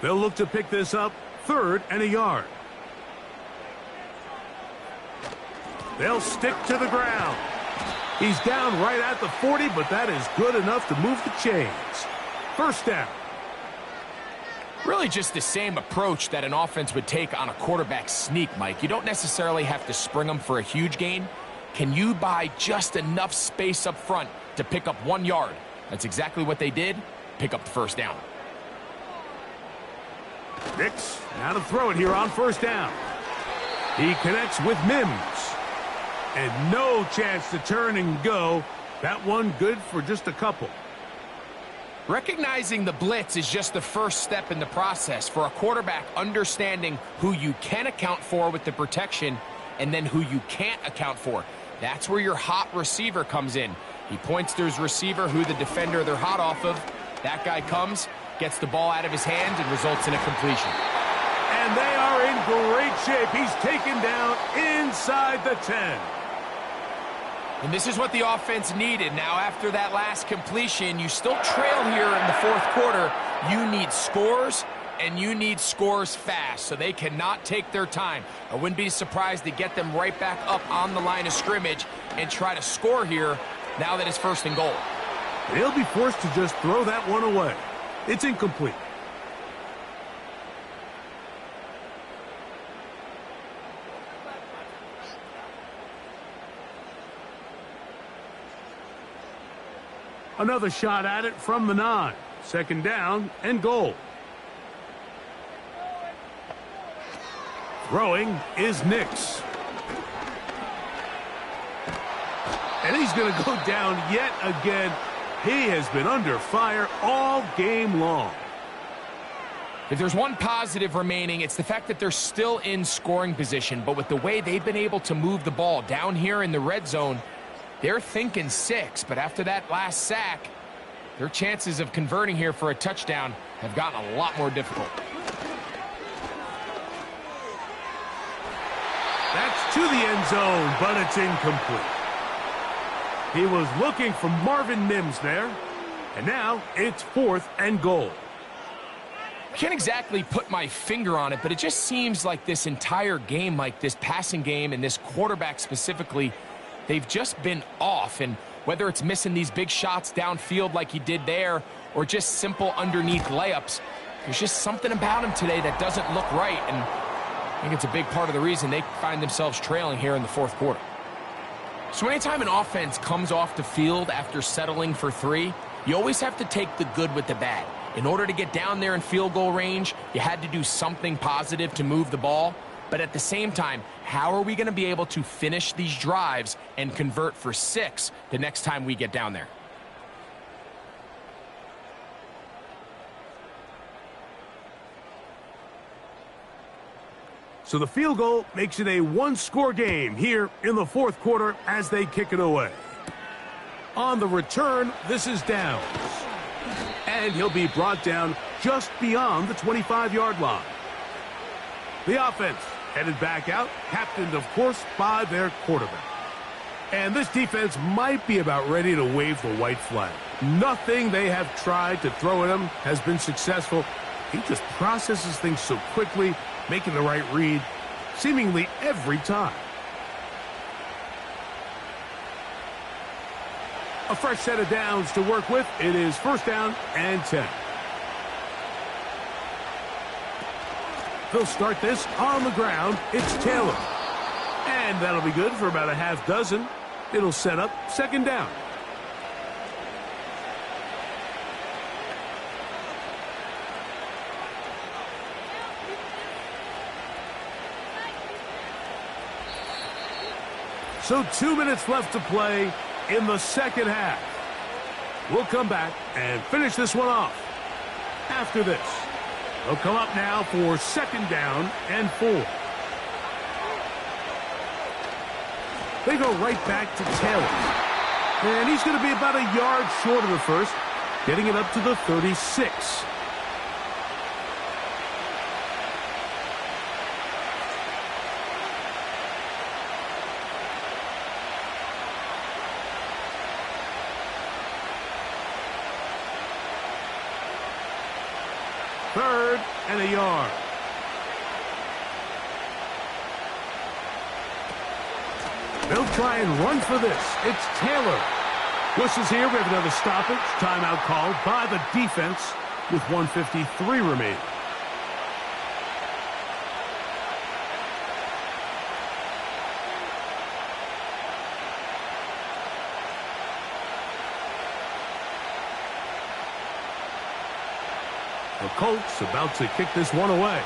They'll look to pick this up 3rd and a yard. They'll stick to the ground. He's down right at the 40, but that is good enough to move the chains. 1st down. Really just the same approach that an offense would take on a quarterback sneak, Mike. You don't necessarily have to spring them for a huge gain. Can you buy just enough space up front to pick up 1 yard? That's exactly what they did. Pick up the 1st down. Nix, now to throw it here on 1st down. He connects with Mims. And no chance to turn and go. That one good for just a couple. Recognizing the blitz is just the first step in the process for a quarterback, understanding who you can account for with the protection and then who you can't account for. That's where your hot receiver comes in. He points to his receiver, who the defender they're hot off of. That guy comes, gets the ball out of his hands, and results in a completion. And they are in great shape. He's taken down inside the 10. And this is what the offense needed. Now, after that last completion, you still trail here in the 4th quarter. You need scores, and you need scores fast, so they cannot take their time. I wouldn't be surprised to get them right back up on the line of scrimmage and try to score here now that it's 1st and goal. They'll be forced to just throw that one away. It's incomplete. Another shot at it from the 9. 2nd down and goal. Throwing is Nix. And he's going to go down yet again. He has been under fire all game long. If there's one positive remaining, it's the fact that they're still in scoring position. But with the way they've been able to move the ball down here in the red zone, they're thinking 6, but after that last sack, their chances of converting here for a touchdown have gotten a lot more difficult. That's to the end zone, but it's incomplete. He was looking for Marvin Mims there, and now it's 4th and goal. I can't exactly put my finger on it, but it just seems like this entire game, like this passing game and this quarterback specifically, they've just been off, and whether it's missing these big shots downfield like he did there or just simple underneath layups, there's just something about him today that doesn't look right, and I think it's a big part of the reason they find themselves trailing here in the 4th quarter. So anytime an offense comes off the field after settling for 3, you always have to take the good with the bad. In order to get down there in field goal range, you had to do something positive to move the ball. But at the same time, how are we going to be able to finish these drives and convert for 6 the next time we get down there? So the field goal makes it a 1-score game here in the 4th quarter as they kick it away. On the return, this is Downs. And he'll be brought down just beyond the 25-yard line. The offense headed back out, captained, of course, by their quarterback. And this defense might be about ready to wave the white flag. Nothing they have tried to throw at him has been successful. He just processes things so quickly, making the right read seemingly every time. A fresh set of downs to work with. It is 1st down and 10. They'll start this on the ground. It's Taylor. And that'll be good for about a half dozen. It'll set up 2nd down. So 2 minutes left to play in the 2nd half. We'll come back and finish this one off after this. They'll come up now for 2nd down and 4. They go right back to Taylor. And he's going to be about a yard short of the first, getting it up to the 36. 3rd and a yard. They'll try and run for this. It's Taylor. Whistles here. We have another stoppage. Timeout called by the defense with 1:53 remaining. The Colts about to kick this one away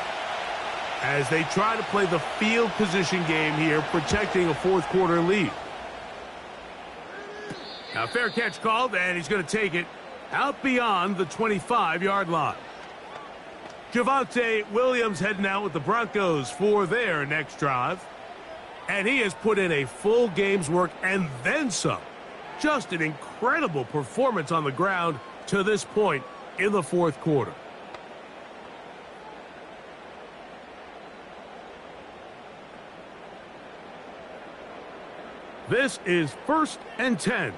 as they try to play the field position game here, protecting a fourth-quarter lead. Now, fair catch called, and he's going to take it out beyond the 25-yard line. Javonte Williams heading out with the Broncos for their next drive. And he has put in a full game's work and then some. Just an incredible performance on the ground to this point in the fourth quarter. This is 1st and 10.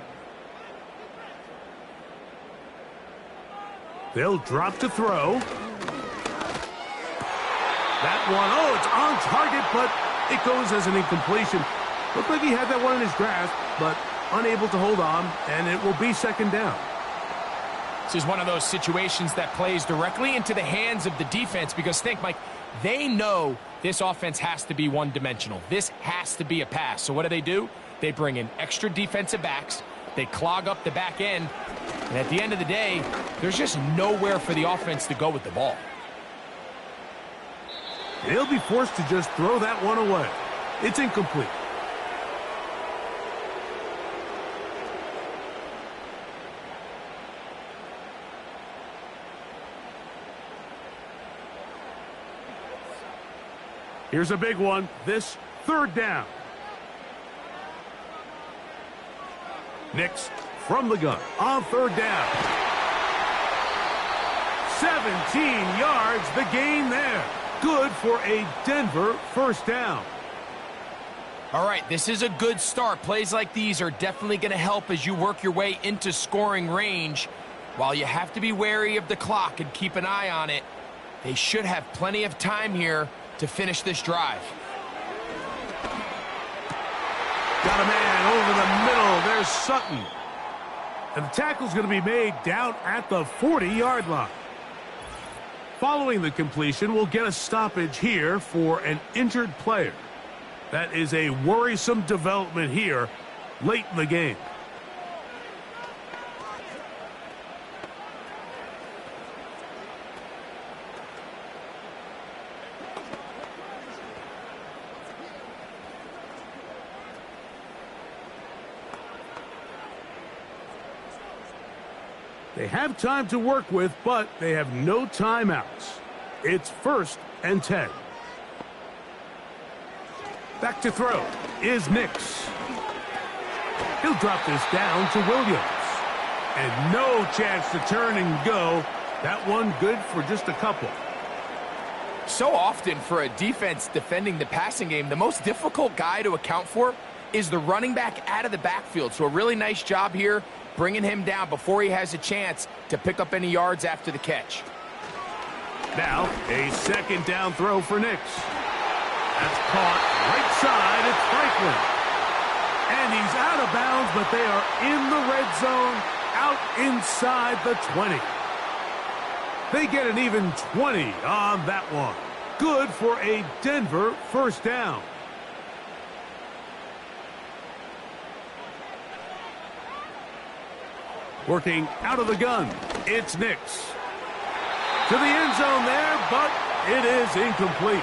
They'll drop to throw. That one, oh, it's on target, but it goes as an incompletion. Looked like he had that one in his grasp, but unable to hold on, and it will be 2nd down. This is one of those situations that plays directly into the hands of the defense because think, Mike, they know this offense has to be one-dimensional. This has to be a pass. So what do? They bring in extra defensive backs. They clog up the back end. And at the end of the day, there's just nowhere for the offense to go with the ball. They'll be forced to just throw that one away. It's incomplete. Here's a big one. This 3rd down. Nix from the gun on 3rd down. 17 yards, the gain there. Good for a Denver 1st down. All right, this is a good start. Plays like these are definitely going to help as you work your way into scoring range. While you have to be wary of the clock and keep an eye on it, they should have plenty of time here to finish this drive. Got a man over the middle. There's Sutton. And the tackle's going to be made down at the 40-yard line. Following the completion, we'll get a stoppage here for an injured player. That is a worrisome development here late in the game. They have time to work with, but they have no timeouts. It's 1st and 10. Back to throw is Nix. He'll drop this down to Williams. And no chance to turn and go. That one good for just a couple. So often for a defense defending the passing game, the most difficult guy to account for is the running back out of the backfield. So a really nice job here bringing him down before he has a chance to pick up any yards after the catch. Now, a 2nd down throw for Nix. That's caught right side. It's Franklin. And he's out of bounds, but they are in the red zone, out inside the 20. They get an even 20 on that one. Good for a Denver 1st down. Working out of the gun, it's Nix. To the end zone there, but it is incomplete.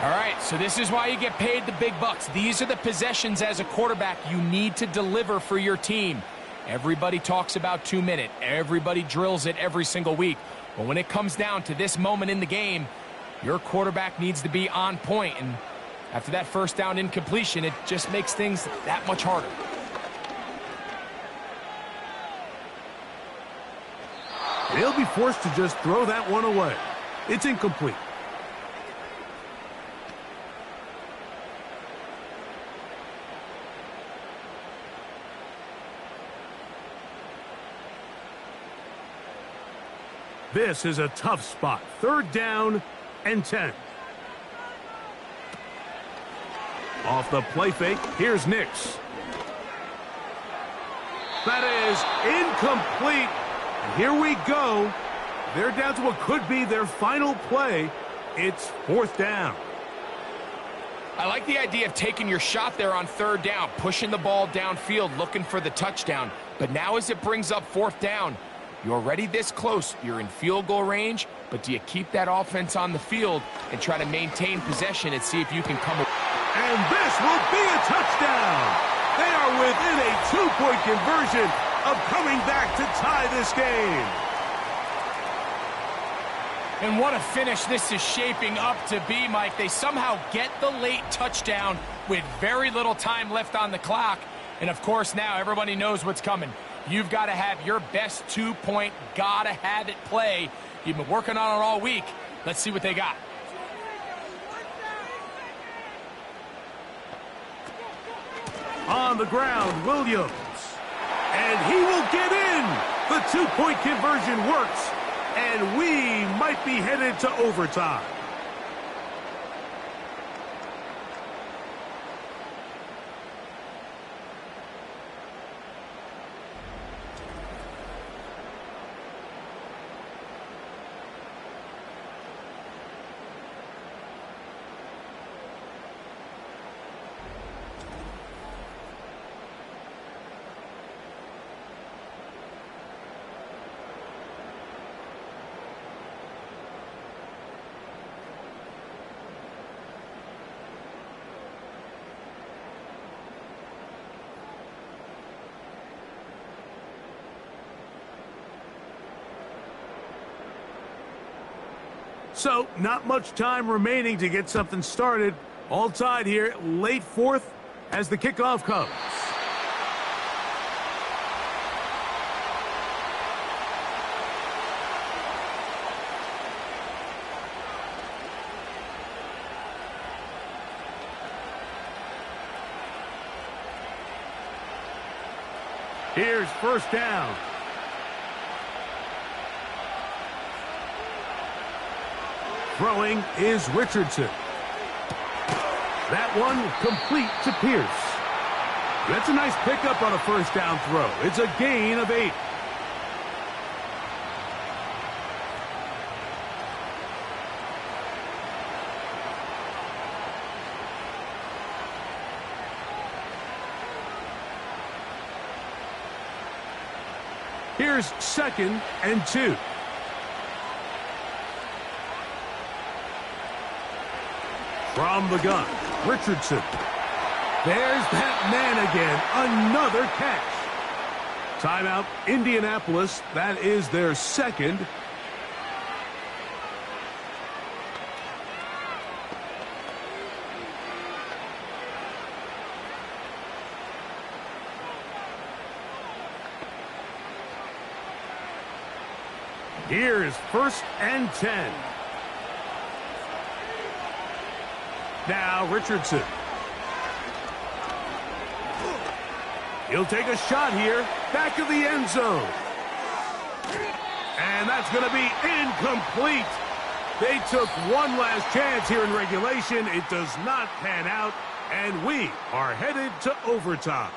All right, so this is why you get paid the big bucks. These are the possessions as a quarterback you need to deliver for your team. Everybody talks about 2-minute. Everybody drills it every single week. But when it comes down to this moment in the game, your quarterback needs to be on point. And after that 1st down incompletion, it just makes things that much harder. They'll be forced to just throw that one away. It's incomplete. This is a tough spot. 3rd down and 10. Off the play fake, here's Nix. That is incomplete. And here we go. They're down to what could be their final play. It's 4th down. I like the idea of taking your shot there on 3rd down, pushing the ball downfield, looking for the touchdown. But now as it brings up 4th down, you're already this close. You're in field goal range, but do you keep that offense on the field and try to maintain possession and see if you can come away? And this will be a touchdown. They are within a 2-point conversion of coming back to tie this game. And what a finish this is shaping up to be, Mike. They somehow get the late touchdown with very little time left on the clock. And, of course, now everybody knows what's coming. You've got to have your best 2-point, gotta-have-it play. You've been working on it all week. Let's see what they got. On the ground, Williams. And he will get in. The 2-point conversion works. And we might be headed to overtime. So, not much time remaining to get something started. All tied here, late 4th as the kickoff comes. Here's 1st down. Throwing is Richardson. That one complete to Pierce. That's a nice pickup on a 1st down throw. It's a gain of 8. Here's 2nd and 2. From the gun, Richardson. There's that man again. Another catch. Timeout, Indianapolis. That is their 2nd. Here's 1st and 10. Now Richardson. He'll take a shot here. Back of the end zone. And that's going to be incomplete. They took one last chance here in regulation. It does not pan out. And we are headed to overtime.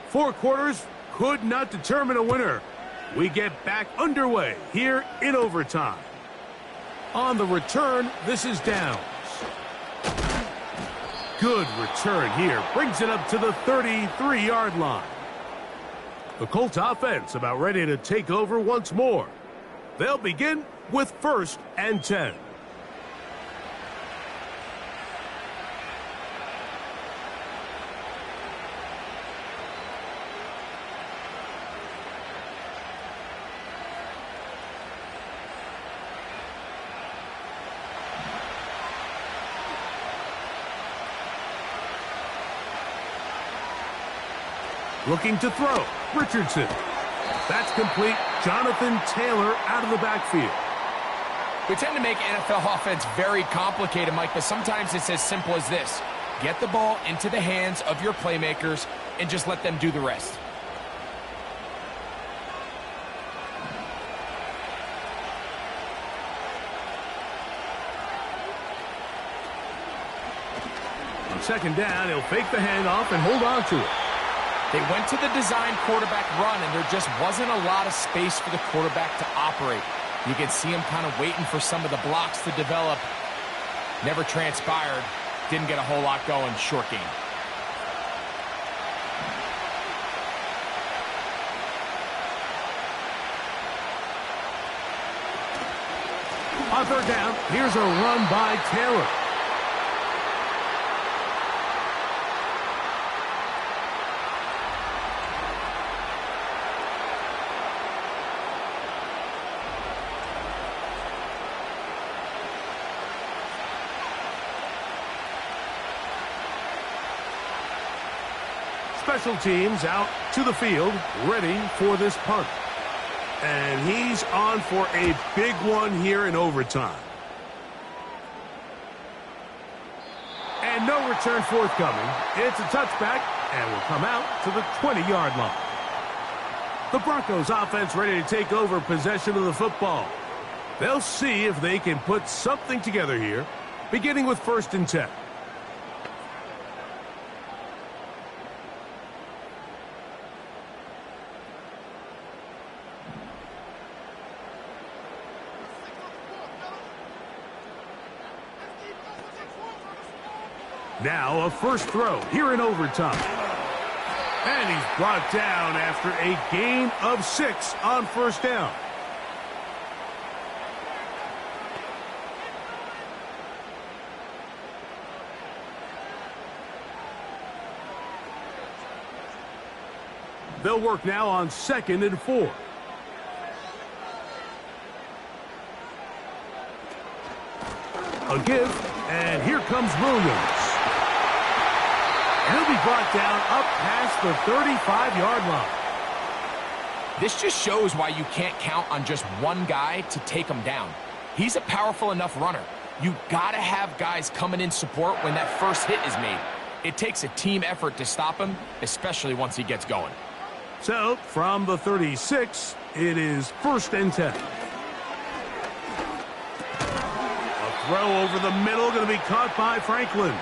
Four quarters could not determine a winner. We get back underway here in overtime. On the return, this is Downs. Good return here. Brings it up to the 33-yard line. The Colts offense about ready to take over once more. They'll begin with 1st and 10. Looking to throw. Richardson. That's complete. Jonathan Taylor out of the backfield. We tend to make NFL offense very complicated, Mike, but sometimes it's as simple as this. Get the ball into the hands of your playmakers and just let them do the rest. On 2nd down, he'll fake the handoff and hold on to it. They went to the design quarterback run, and there just wasn't a lot of space for the quarterback to operate. You can see him kind of waiting for some of the blocks to develop. Never transpired. Didn't get a whole lot going. Short game. On 3rd down, here's a run by Taylor. Special teams out to the field, ready for this punt. And he's on for a big one here in overtime. And no return forthcoming. It's a touchback and will come out to the 20-yard line. The Broncos offense ready to take over possession of the football. They'll see if they can put something together here, beginning with 1st and 10. Now a first throw here in overtime. And he's brought down after a gain of 6 on 1st down. They'll work now on 2nd and 4. A give, and here comes Williams. And he'll be brought down up past the 35-yard line. This just shows why you can't count on just one guy to take him down. He's a powerful enough runner. You got to have guys coming in support when that first hit is made. It takes a team effort to stop him, especially once he gets going. So, from the 36, it is 1st and 10. A throw over the middle, going to be caught by Franklin.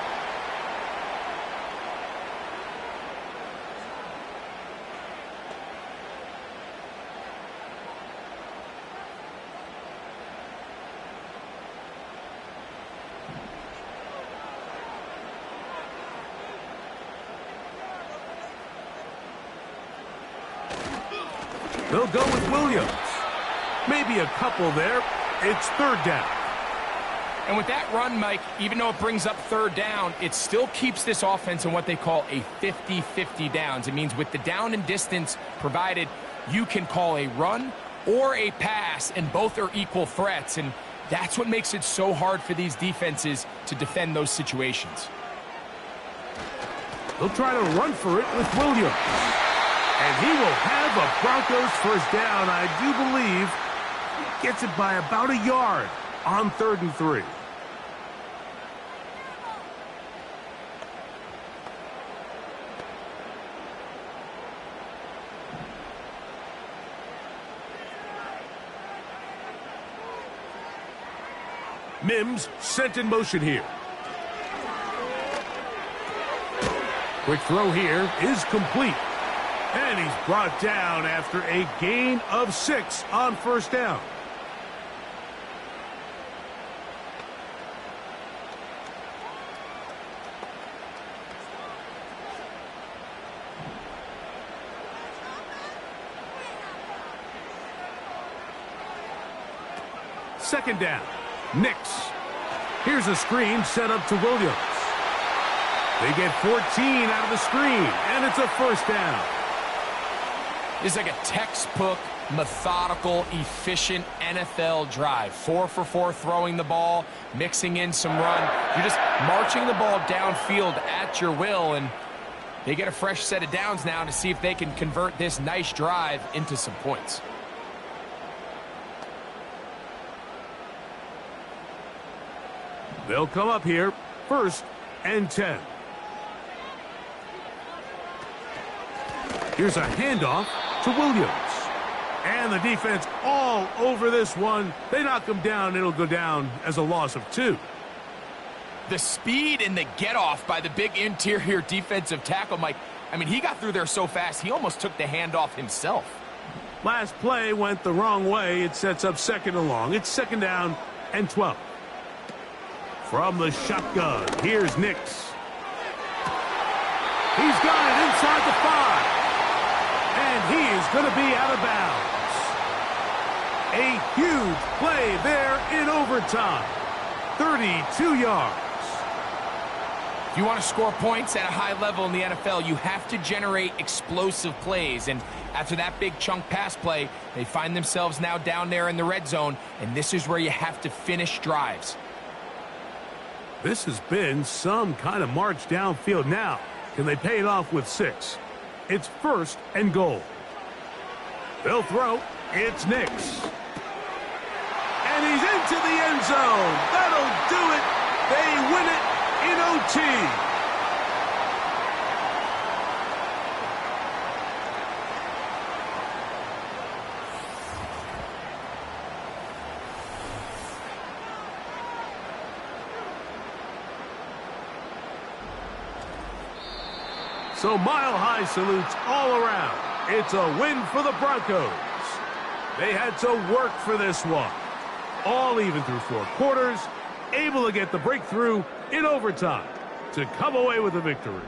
They'll go with Williams. Maybe a couple there. It's 3rd down. And with that run, Mike, even though it brings up 3rd down, it still keeps this offense in what they call a 50-50 downs. It means with the down and distance provided, you can call a run or a pass, and both are equal threats. And that's what makes it so hard for these defenses to defend those situations. They'll try to run for it with Williams. And he will have a Broncos 1st down. I do believe he gets it by about a yard on 3rd and 3. Mims sent in motion here. Quick throw here is complete. And he's brought down after a gain of 6 on 1st down. second down. Nix. Here's a screen set up to Williams. They get 14 out of the screen, and it's a first down. It's like a textbook, methodical, efficient NFL drive. 4 for 4 throwing the ball, mixing in some run. You're just marching the ball downfield at your will, and they get a fresh set of downs now to see if they can convert this nice drive into some points. They'll come up here, 1st and 10. Here's a handoff to Williams. And the defense all over this one. They knock him down. It'll go down as a loss of 2. The speed and the get-off by the big interior defensive tackle, Mike. I mean, he got through there so fast, he almost took the handoff himself. Last play went the wrong way. It sets up 2nd and long. It's 2nd down and 12. From the shotgun, here's Nix. He's got it inside the 5. And he is going to be out of bounds. A huge play there in overtime. 32 yards. If you want to score points at a high level in the NFL, you have to generate explosive plays. And after that big chunk pass play, they find themselves now down there in the red zone. And this is where you have to finish drives. This has been some kind of march downfield. Now, can they pay it off with 6? It's 1st and goal. They'll throw. It's Nix. And he's into the end zone. That'll do it. They win it in OT. So mile-high salutes all around. It's a win for the Broncos. They had to work for this one. All even through 4 quarters, able to get the breakthrough in overtime to come away with a victory.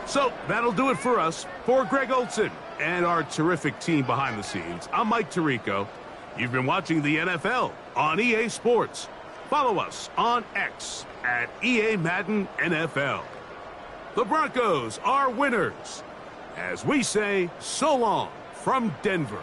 So that'll do it for us. For Greg Olson and our terrific team behind the scenes, I'm Mike Tirico. You've been watching the NFL on EA Sports. Follow us on X at EA Madden NFL. The Broncos are winners. As we say, so long from Denver.